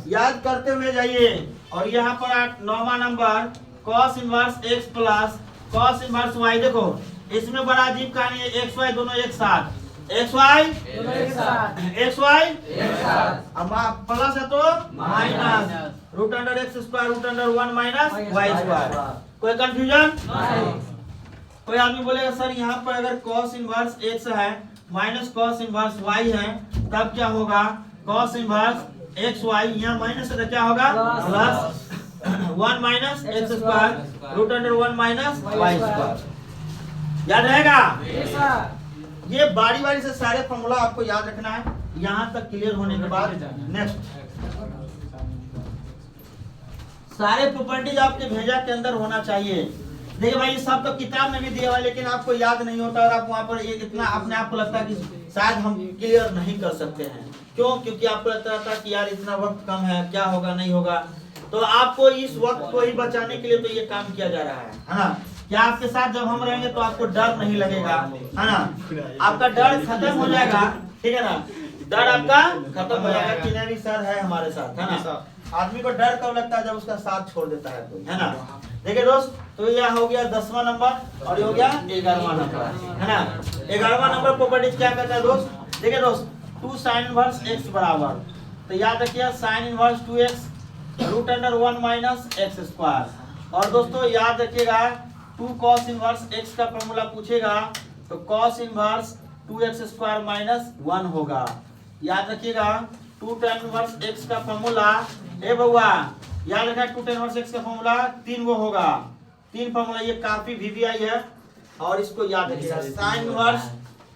याद करते हुए जाइए। और यहाँ पर 9वां नंबर cos inverse x plus cos inverse y। देखो इसमें बड़ा अजीब कहानी है, एक्स वाई दोनों एक साथ, एक्स वाई अब प्लस है तो minus root under x square root under 1 minus y square. कोई कंफ्यूजन? कोई आदमी बोलेगा सर यहाँ पर अगर cos इनवर्स x है माइनस cos इनवर्स y है तब क्या होगा? cos इनवर्स x y, यहाँ माइनस है तो क्या होगा? Plus 1 minus x square root under 1 minus y square. याद रहेगा? ये बारी बारी से सारे फॉर्मूला आपको याद रखना है। यहाँ तक क्लियर होने के बाद नेक्स्ट सारे प्रॉपर्टीज आपके भेजा के अंदर होना चाहिए। देखिए भाई सब तो किताब में भी दिया हुआ है, लेकिन आपको याद नहीं होता और आप वहाँ पर इतना अपने आप को लगता है कि शायद हम क्लियर नहीं कर सकते हैं। क्यों? क्योंकि आपको लगता था कि यार इतना वक्त कम है, क्या होगा नहीं होगा। तो आपको इस वक्त को ही बचाने के लिए तो ये काम किया जा रहा है ना। क्या आपके साथ जब हम रहेंगे तो आपको डर नहीं लगेगा, है ना? आपका डर खत्म हो जाएगा, ठीक है ना? डर आपका खत्म हो जाएगा कि नहीं सर है हमारे साथ, है ना? आदमी को डर कब लगता है? जब उसका साथ छोड़ देता है कोई, है ना? देखिए दोस्त, तो यह हो गया 10वां नंबर और ये हो गया 11वां नंबर, है ना? 11वां नंबर प्रॉपर्टीज क्या कहता है दोस्त? देखिए दोस्त, 2 साइन इनवर्स x बराबर, तो याद रखिए sine inverse 2x root under 1 minus x square. और दोस्तों याद रखिएगा 2 cos इनवर्स x का फॉर्मूला पूछेगा तो cos inverse 2x square minus 1 होगा। याद रखिएगा 2 tan इनवर्स x का फॉर्मूला, ए बउआ याद रखा 2 tan इनवर्स x का फॉर्मूला 3 वो होगा, 3 फॉर्मूला, ये काफी वीवीआई है और इसको याद रखिएगा। Sign inverse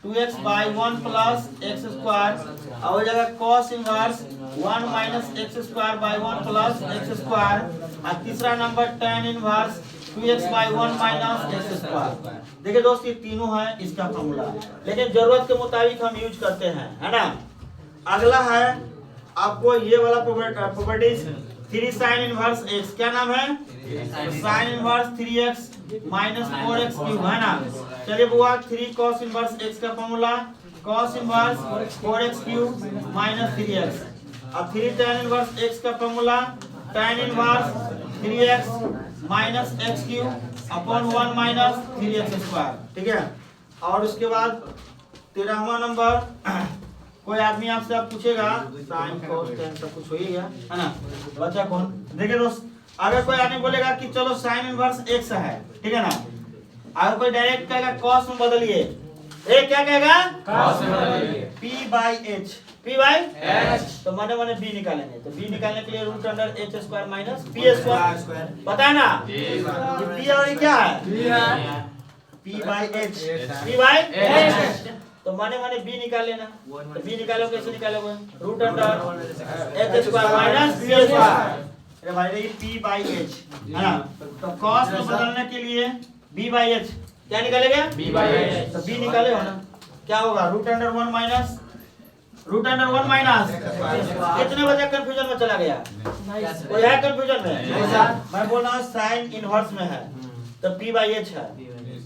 2x by 1 plus x square और हो जाएगा cos inverse 1 minus x square by 1 plus x square. और तीसरा number tan inverse 2x by 1 minus x square. देखिए दोस्त ये तीनों है इसका फॉर्मूला, लेकिन जरूरत के मुताबिक हम यूज करते हैं, है ना? अगला है आपको ये वाला प्रॉपर्टीज 3 साइन इनवर्स x, क्या नाम है? Sine inverse 3x minus 4x cube, है ना? चलिए बुआ 3 cos इनवर्स x का formula cos inverse 4x cube minus 3x। अब 3 tan इनवर्स x का formula tan inverse 3x minus x cube upon 1 minus 3x square, ठीक है? और उसके बाद 13वां नंबर, कोई आदमी आपसे आप पूछेगा साइन cos tan सब कुछ हो ही गया, है ना? बच्चा कौन? देखिए दोस्त, अगर कोई आदमी बोलेगा कि चलो साइन इनवर्स x है, ठीक है ना? अगर कोई डायरेक्ट कहेगा cos में बदलिए, ए क्या कहेगा? cos में बदलिए, p by h, p by h, तो मने मने b निकालेंगे, तो b निकालने के लिए root under h square minus p square, पता है ना? p और ये क्या है? p by h, p by h, तो माने माने b निकाल लेना, तो b निकालो कैसे निकालोगे? Root under h square minus p square. अरे भाई ये p बाई h, है ना? तो cos में बदलने के लिए b बाई h क्या निकालेगा? b बाई h, तो b निकाले हो ना, क्या होगा? Root under 1 minus root under 1 minus कितने बजे कंफ्यूजन में चला गया? कोई है कंफ्यूजन में? मैं बोल रहा हूँ साइन इनवर्स में है तो p बाई एच है।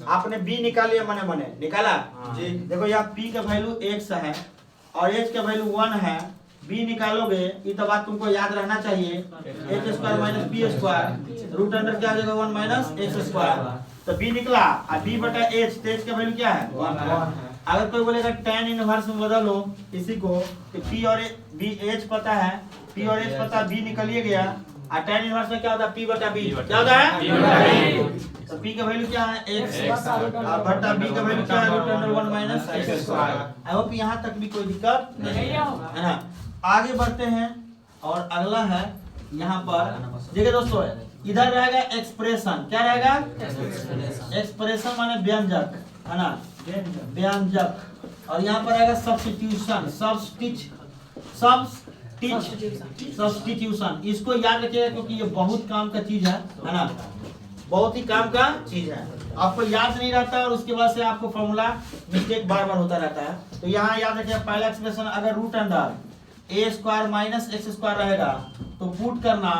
आपने b निकालिए, मने निकाला जी। देखो यहाँ p का वैल्यू x है और h का वैल्यू 1 है। b निकालोगे, ये तो बात तुमको याद रहना चाहिए। h square minus p square root under क्या आ जाएगा 1 माइनस x स्क्वायर। तो b निकला और b बटा h, तो h का वैल्यू क्या है 1 है। अगर कोई बोलेगा tan इनवर्स में बदलो इसी को, तो p और b h पता है, p और h पता, b निकलिए गया और tan इनवर्स में क्या होता है p बटा b, क्या होता है तो p का वैल्यू क्या है x बटा b का वैल्यू क्या है root under 1 minus x square. I hope यहाँ तक भी कोई दिक्कत नहीं है ना। आगे बढ़ते हैं और अगला है यहाँ पर देखिए दोस्तों, इधर रहेगा एक्सप्रेशन। क्या रहेगा? एक्सप्रेशन माने व्यंजक है ना, व्यंजक। और यहाँ पर आएगा सब्स्टिट्यूशन, सब्स्टिट्यूशन। इसको याद रखिएगा क्योंकि ये बहुत काम का चीज है ना, बहुत ही काम का चीज है। आपको याद नहीं रहता और उसके बाद से आपको फॉर्मूला मिस्टेक बार बार होता रहता है। तो यहाँ याद रखिए पहला एक्सप्रेशन, अगर रूट अंडर ए स्क्वायर माइनस एक्स स्क्वायर रहेगा तो पुट करना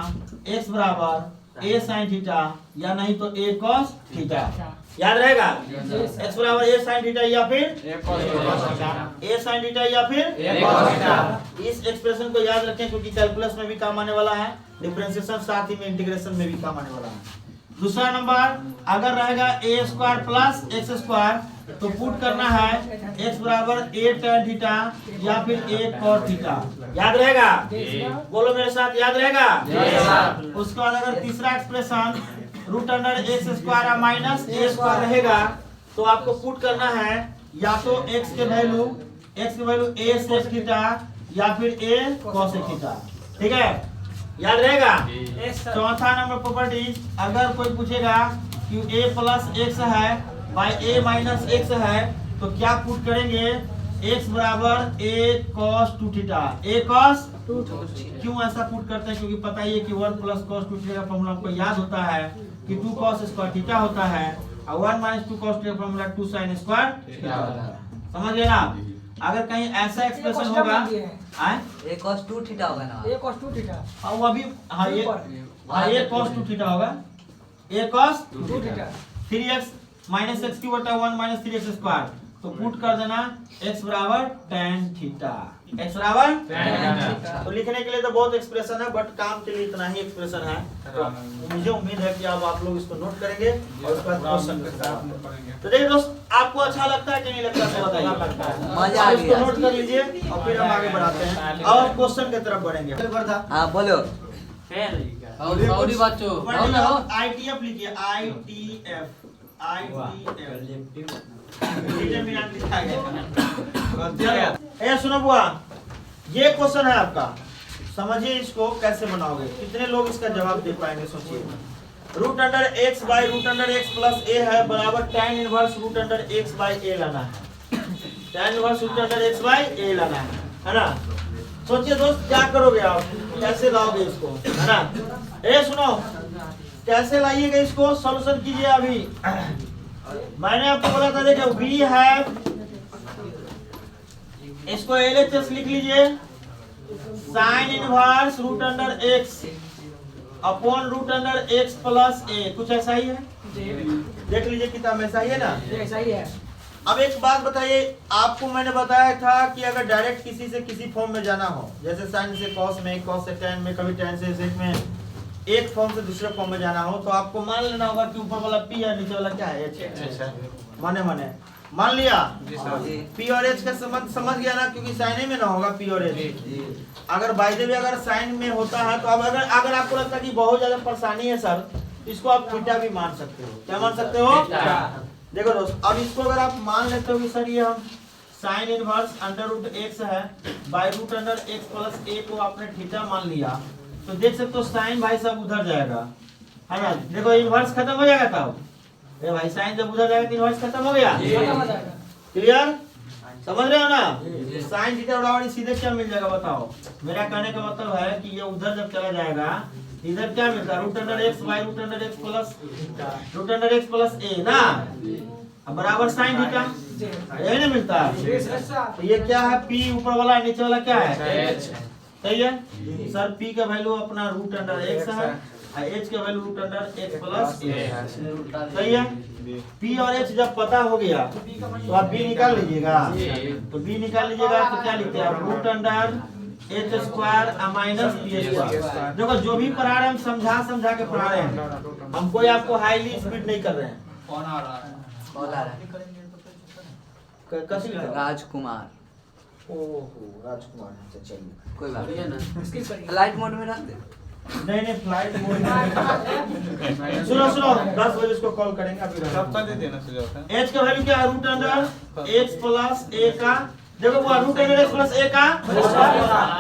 x बराबर a sin थीटा या नहीं तो a cos थीटा। याद रहेगा x बराबर a sin थीटा या फिर a sin थीटा या फिर a cos थीटा। इस एक्सप्रेशन को याद रखें क्योंकि कैलकुलस में भी काम आने वाला है, डिफरेंशिएशन साथ ही में इंटीग्रेशन में भी काम आने वाला है। दूसरा नंबर, अगर रहेगा a square plus x square तो पुट करना है x बराबर a tan थीटा या फिर a cos थीटा। याद रहेगा? बोलो मेरे साथ, याद रहेगा? उसके बाद अगर तीसरा expression root under x square minus a square रहेगा तो आपको पुट करना है या तो x के वैल्यू a sec थीटा या फिर a cos थीटा। ठीक है, याद रहेगा? चौथा नंबर प्रॉपर्टीज, अगर कोई पूछेगा कि a प्लस एक्स है बाई a माइनस एक्स है तो क्या पुट करेंगे? x बराबर a cos 2 theta, a cos 2। क्यों ऐसा पुट करते हैं? क्योंकि पता ही है कि 1 प्लस cos 2 थीटा का फॉर्मूला हमको याद होता है कि 2 cos स्क्वायर थीटा होता है और 1 माइनस 2 cos थीटा का फॉर्मूला 2 sin स्क्वायर थीटा होता है। समझ गए ना? अगर कहीं ऐसा एक्सप्रेशन होगा a cos 2 थीटा होगा ना, a cos 2 थीटा और वो भी ये cos 2 थीटा होगा, a cos 2 theta 3x minus x cube बटा 1 माइनस 3x स्क्वायर तो पुट कर देना x बराबर tan थीटा, x बराबर tan थीटा। तो लिखने के लिए तो बहुत एक्सप्रेशन है बट काम के लिए इतना ही एक्सप्रेशन है। तो मुझे उम्मीद है कि अब आप लोग इसको नोट करेंगे और उसके बाद क्वेश्चन करेंगे। तो देखिए दोस्त, आपको अच्छा लगता है कि नहीं लगता है बताइए। मजा आ इसको गया। नोट कर लीजिए और फिर हम आगे बढ़ाते हैं और क्वेश्चन की तरफ बढ़ेंगे। हाँ बोलो। सॉरी बच्चों, ITF लिखिए, ITF ए सुनो बुआ, ये क्वेश्चन है आपका, समझिए इसको कैसे बनाओगे, कितने लोग इसका जवाब दे पाएंगे सोचिए। Root under X by root under X plus A है बराबर tan inverse root under X by A लाना है। tan inverse root under X by A लाना है ना। सोचिए दोस्त क्या करोगे आप, कैसे लाओगे इसको, है ना। ए सुनो, कैसे लाइएगा इसको, सॉल्यूशन कीजिए अभी। मैंने आपको बोला था, देखो वी है, इसको LHS लिख लीजिए, sine inverse root under X upon root under X plus A, कुछ ऐसा ही है। देख लीजिए किताब में, ऐसा ही है ना, ऐसा ही है। अब एक बात बताइए, आपको मैंने बताया था कि अगर डायरेक्ट किसी से किसी फॉर्म में जाना हो, जैसे साइन से कॉस में, कॉस से टैन में, कभी टैन से सेक में, एक फॉर्म से दूसरे फॉर्म में जाना हो तो आपको मान लेना होगा कि ऊपर वाला पी है, नीचे वाला क्या है, एच है। माने मान लिया, पी और एच का समझ गया ना, क्योंकि साइन में ना होगा पी और एच। अगर बाय द वे अगर साइन में होता है तो अब अगर आपको लगता है कि बहुत ज्यादा परेशानी है सर, इसको आप थीटा भी मान सकते हो। क्या मान सकते हो? देखो दोस्त, अब इसको अगर आप मान लेते हो कि सर ये हम sine inverse under root X है by root under X plus A को आपने थीटा मान लिया, तो देख सकते हो साइन भाई सब उधर जाएगा, है ना। देखो इनवर्स खत्म हो जाएगा तब, ये भाई साइन जब उधर जाएगा तो इनवर्स खत्म हो गया। क्लियर, समझ रहे हो ना। साइन थीटा बराबर सीधे क्या मिल जाएगा बताओ। मेरा कहने का मतलब है कि ये उधर जब चला जाएगा इधर क्या मिलता है, root under X by root under X plus A ना, अब बराबर साइन थीटा। यही नहीं मिलता है। तो ये क्या है, P ऊपर वाला नीचे वाला क्या है, H। सही है सर। P का वैल्यू अपना रूट अंडर x है, H का value root under x plus a। सही है। P और H जब पता हो गया तो आप B निकाल लीजिएगा। तो B निकाल लीजिएगा तो क्या लिखते हैं, root under h square minus p square. देखो जो भी पढ़ा रहे हैं हम समझा के पढ़ा रहे हैं, हम कोई आपको हाईली स्पीड नहीं कर रहे हैं। कौन आ रहा है? कॉल आ रहा है। कैसे लिखा? राजकुमार। ओहो राजकुमार, अच्छा चलिए कोई बात बढ़िया ना? नहीं, लाइट मोड में रख दे। नहीं फ्लाइट मोड में। सुनो 10 बजे इसको कॉल करेंगे अभी। सबका दे देना सुझाव है। एच का वैल्यू क्या है, रूट अंडर एक्स प्लस ए का, देखो वो रूट अंडर एक्स प्लस ए का।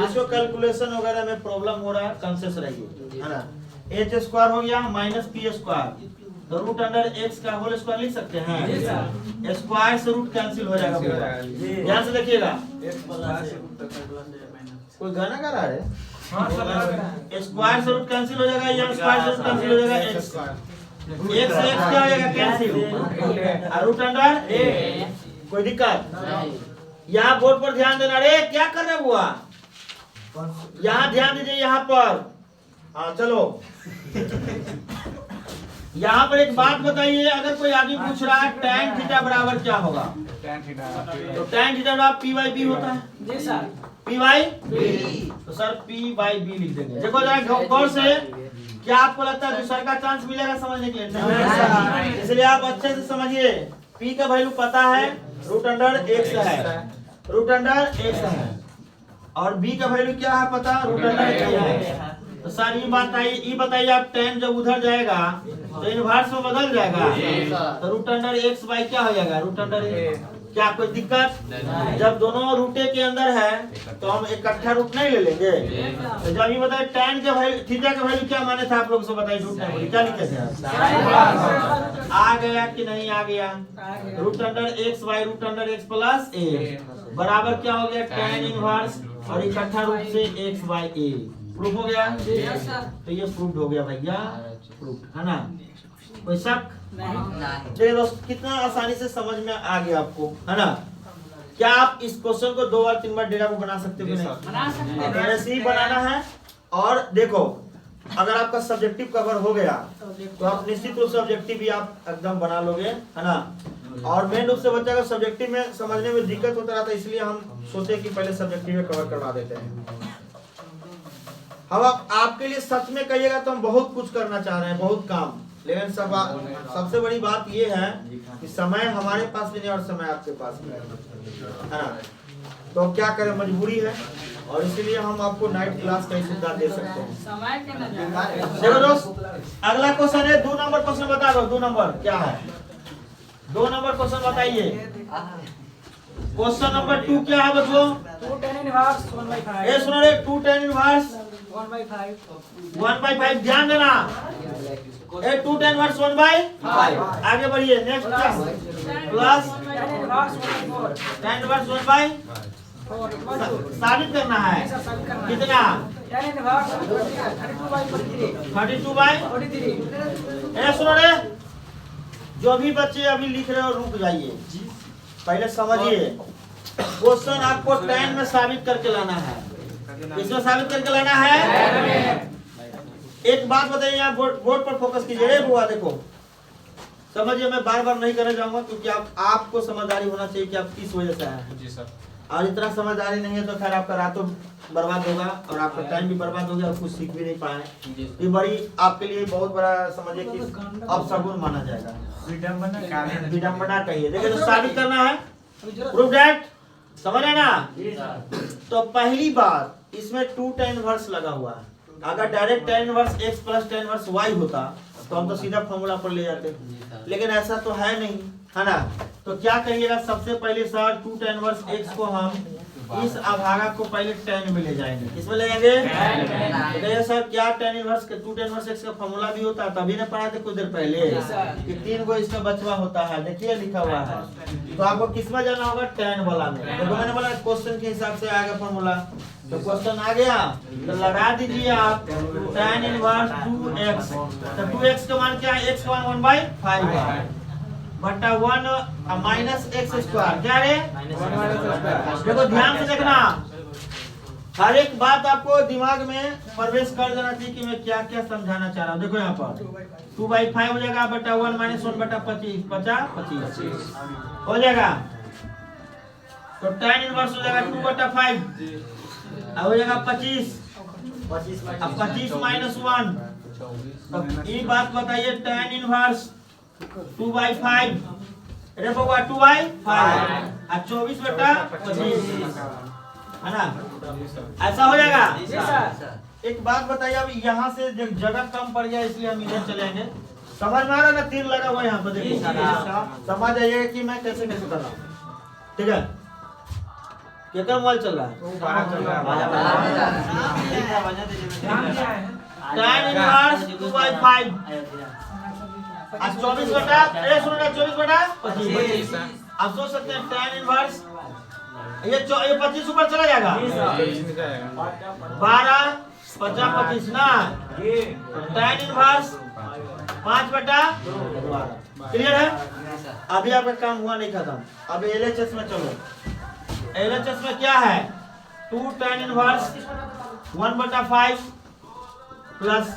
इसको कैलकुलेशन वगैरह में प्रॉब्लम हो रहा है, कंसेस रहिए, है ना। एच स्क्वायर हो गया माइनस पी स्क्वायर, तो रूट अंडर एक्स का होल स्क्वायर लिख सकते हैं। स्क्वायर से रूट कैंसिल हो जाएगा पूरा। ध्यान से देखिएगा, कोई गाना गा रहा है, स्क्वायर से रूट कैंसिल हो जाएगा, या स्क्वायर से रूट कैंसिल हो जाएगा, एक्स से एक्स क्या हो जाएगा कैंसिल, और रूट अंडर ए। कोई दिक्कत? यहाँ बोर्ड पर ध्यान देना। रे क्या कर रहे बुआ, यहाँ ध्यान दीजिए यहाँ पर। हाँ चलो यहाँ पर एक बात बताइए, अगर कोई आदमी पूछ रहा है tan थीटा बराबर क्या होगा, तो tan थीटा बराबर p बाई b होता है। जी सर। p बाई b, तो सर p बाई b लिख देंगे। देखो जरा गौर से, क्या आपको लगता है दूसरा का चांस मिलेगा समझने के लिए? नहीं, इसलिए आप अच्छे से समझिए। p का वैल्यू पता है, रूट अंडर x है, रूट अंडर x है, और b का वैल्यू क्या है पता, रूट अंडर a है। तो सर ये बताइए आप tan जब उधर जाएगा तो इनवर्स में बदल जाएगा, तो रूट अंडर एक्स बाई क्या हो जाएगा, रूट अंडर ए। क्या कोई दिक्कत? जब दोनों रूटे के अंदर है तो हम इकट्ठा रूट नहीं ले लेंगे। तो जब ये बताइए tan के वैल्यू, थीटा का वैल्यू क्या माने थे आप लोग से बताइए, झूठ नहीं बोलिए, क्या लिखे थे? आ गया कि नहीं आ गया? Root under X by root under X plus A बराबर क्या हो गया, tan इनवर्स और इकट्ठा रूट से एक्स बाई ए। प्रूफ हो गया? तो ये प्रूफ हो गया भैया, प्रूफ है ना। कोई शक? चलिए दोस्त, कितना आसानी से समझ में आ गया आपको, है ना। क्या आप इस क्वेश्चन को 2 बार 3 बार डेटा को बना सकते हो कि नहीं? बना सकते हैं। ऐसे ही बनाना है। और देखो अगर आपका सब्जेक्टिव कवर हो गया तो आप निश्चित रूप से ऑब्जेक्टिव भी आप एकदम बना लोगे, है ना। और मेन रूप से बच्चा का सब्जेक्टिव में समझने में दिक्कत होता रहता है, इसलिए हम सोचे कि पहले सब्जेक्टिव में कवर करवा देते हैं। हम आपके लिए सच में कहिएगा तो हम बहुत कुछ करना चाह रहे हैं, बहुत काम, लेकिन सबसे बड़ी बात ये है कि समय हमारे पास भी नहीं और समय आपके पास भी है ना। तो क्या करें, मजबूरी है, और इसीलिए हम आपको नाइट क्लास का सुविधा दे सकते हैं। चलो दोस्त, अगला क्वेश्चन है 2 नंबर क्वेश्चन बता दो। 2 नंबर क्या है, 2 नंबर क्वेश्चन बताइए। क्वेश्चन नंबर 2 क्या है बच्चों? 2 tan इनवर्स 1/5। ये सुनो रे, 2 tan इनवर्स 1/5। 1/5। ध्यान देना, 2 tan इनवर्स 1/5। आगे बढ़िए, नेक्स्ट क्या? Plus tan inverse 1/4। tan inverse 1/4 साबित करना है। कितना? tan inverse 32/43। 32/43। ए सुनो रे, जो भी बच्चे अभी लिख रहे हो रुक जाइए, पहले समझिए। क्वेश्चन आपको tan में साबित करके लाना है। इसमें साबित करके लाना है। एक बात बताइए, आप बोर्ड पर फोकस कीजिए। बुआ देखो, समझिए, मैं बार बार नहीं करने जाऊंगा क्योंकि आपको समझदारी होना चाहिए कि आप किस वजह से आए हैं। जी सर। और इतना समझदारी नहीं है तो खैर आपका रातों बर्बाद होगा और आपका टाइम भी बर्बाद हो गया और कुछ सीख भी नहीं पाए। ये बड़ी आपके लिए बहुत बड़ा समझिए कि अपशगुन माना जाएगा, विडम्बना कहिए। देखिए तो साबित करना है, प्रूव दैट, समझ रहे ना। तो पहली बात, इसमें 2 tan इनवर्स लगा हुआ है। अगर direct tan inverse x plus tan inverse y होता तो हम तो सीधा फॉर्मूला पर ले जाते, लेकिन ऐसा तो है नहीं, है ना। तो क्या कहिएगा, सबसे पहले सर 2 tan इनवर्स x को हम इस अभागा को पहले tan में ले जाएंगे। किसमें ले जाएंगे? तो सर क्या tan inverse 2 tan inverse x का फॉर्मूला भी होता है, तभी ना पढ़ा थे कुछ देर पहले कि 3 गो इसका बचवा होता है। देखिए लिखा हुआ है, तो आपको किसमें जाना होगा, tan वाला में। देखो मैंने बोला क्वेश्चन के हिसाब से आएगा फॉर्मूला, तो क्वेश्चन आ गया तो लगा दीजिए आप tan इनवर्स 2x। तो 2x का मान क्या है, x का मान 1/5 है। बटा 1 माइनस एक्स स्क्वायर। क्या रे? देखो ध्यान से देखना, हर एक बात आपको दिमाग में प्रवेश कर देना चाहिए कि मैं क्या क्या समझाना चाह रहा हूँ। देखो यहाँ पर 2/5 हो जाएगा बटा 1 माइनस 1 बटा 25 25 हो जाएगा। तो tan इनवर्स हो जाएगा 2 बटा 5 अब हो जाएगा 25 अब 25 माइनस 1। तो ये बात बताइए tan इनवर्स 2/5 अरे बउआ 2/5 और 24 बटा 25 है ना, ऐसा हो जाएगा। एक बात बताइए, अब यहाँ से जगह कम पड़ गया इसलिए हम इधर चलेंगे। समझ में आ रहा है ना, तीर लगा हुआ यहाँ पर, देखो समझ आइएगा कि मैं कैसे कैसे कर रहा हूँ। ठीक है, क्या मोबाइल चल रहा है? tan इनवर्स 2/5 आज 24 बटा, अरे सुनो ना, 24 बटा 25। आप सोच सकते हैं tan इनवर्स ये 25 ऊपर चला जाएगा 12 50 25 ना, tan इनवर्स 5 बटा 12। क्लियर है? अभी आपका काम हुआ नहीं खत्म, अब एलएचएस में चलो। एलएचएस में क्या है? 2 tan इनवर्स 1 बटा 5 प्लस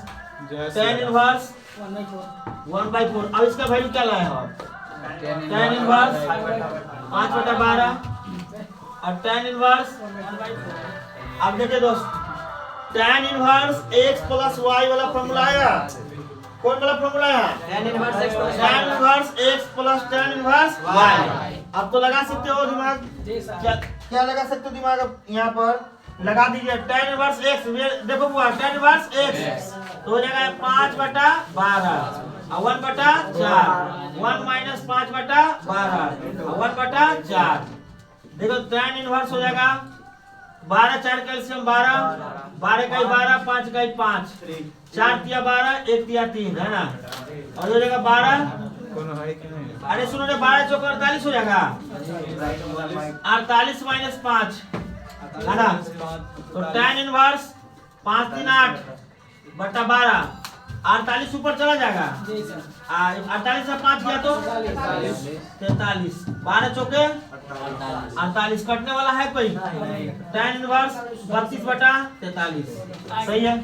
tan इनवर्स 1/4। अब इसका वैल्यू क्या लाए हो? tan इनवर्स 5 बटा 12 और tan इनवर्स। अब देखिए दोस्त, tan inverse x plus y वाला फॉर्मूला आया। कौन वाला फॉर्मूला है? tan inverse x plus tan inverse y। अब तो लगा सकते हो दिमाग, क्या लगा सकते हो दिमाग? अब यहाँ पर लगा दीजिए tan इनवर्स x। देखो बुआ, tan इनवर्स x तो हो जाएगा 5 बटा 12 और 1 बटा 4 1 माइनस 5 बटा 12 और 1 बटा 4। देखो tan इनवर्स हो जाएगा 12 4 कैल्शियम 12 12 का 12 5 का 5 4 तिया 12 1 तिया 3 है ना, और हो जाएगा 12। अरे सुनो रे, 12 चौक 48 हो जाएगा 48 माइनस 5 है ना। तो tan इनवर्स 5 3 8 बटा 12 48 ऊपर चला जाएगा। 48 से 5 गया तो 43 12 चौके 48 कटने वाला है कोई? tan इनवर्स 32 बटा 43 सही है।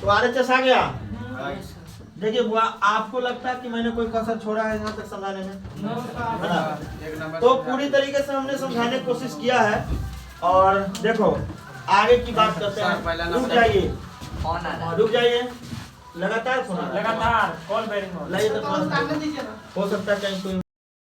तो आरएचएस आ गया। देखिए बुआ, आपको लगता है कि मैंने कोई कसर छोड़ा है यहाँ तक समझाने में? तो पूरी तरीके से हमने समझाने की कोशिश किया है। और देखो आगे की बात करते हैं। रुक जाइए, रुक जाइए, लगातार लगातार कॉल बेरिंग हो सकता है कहीं कोई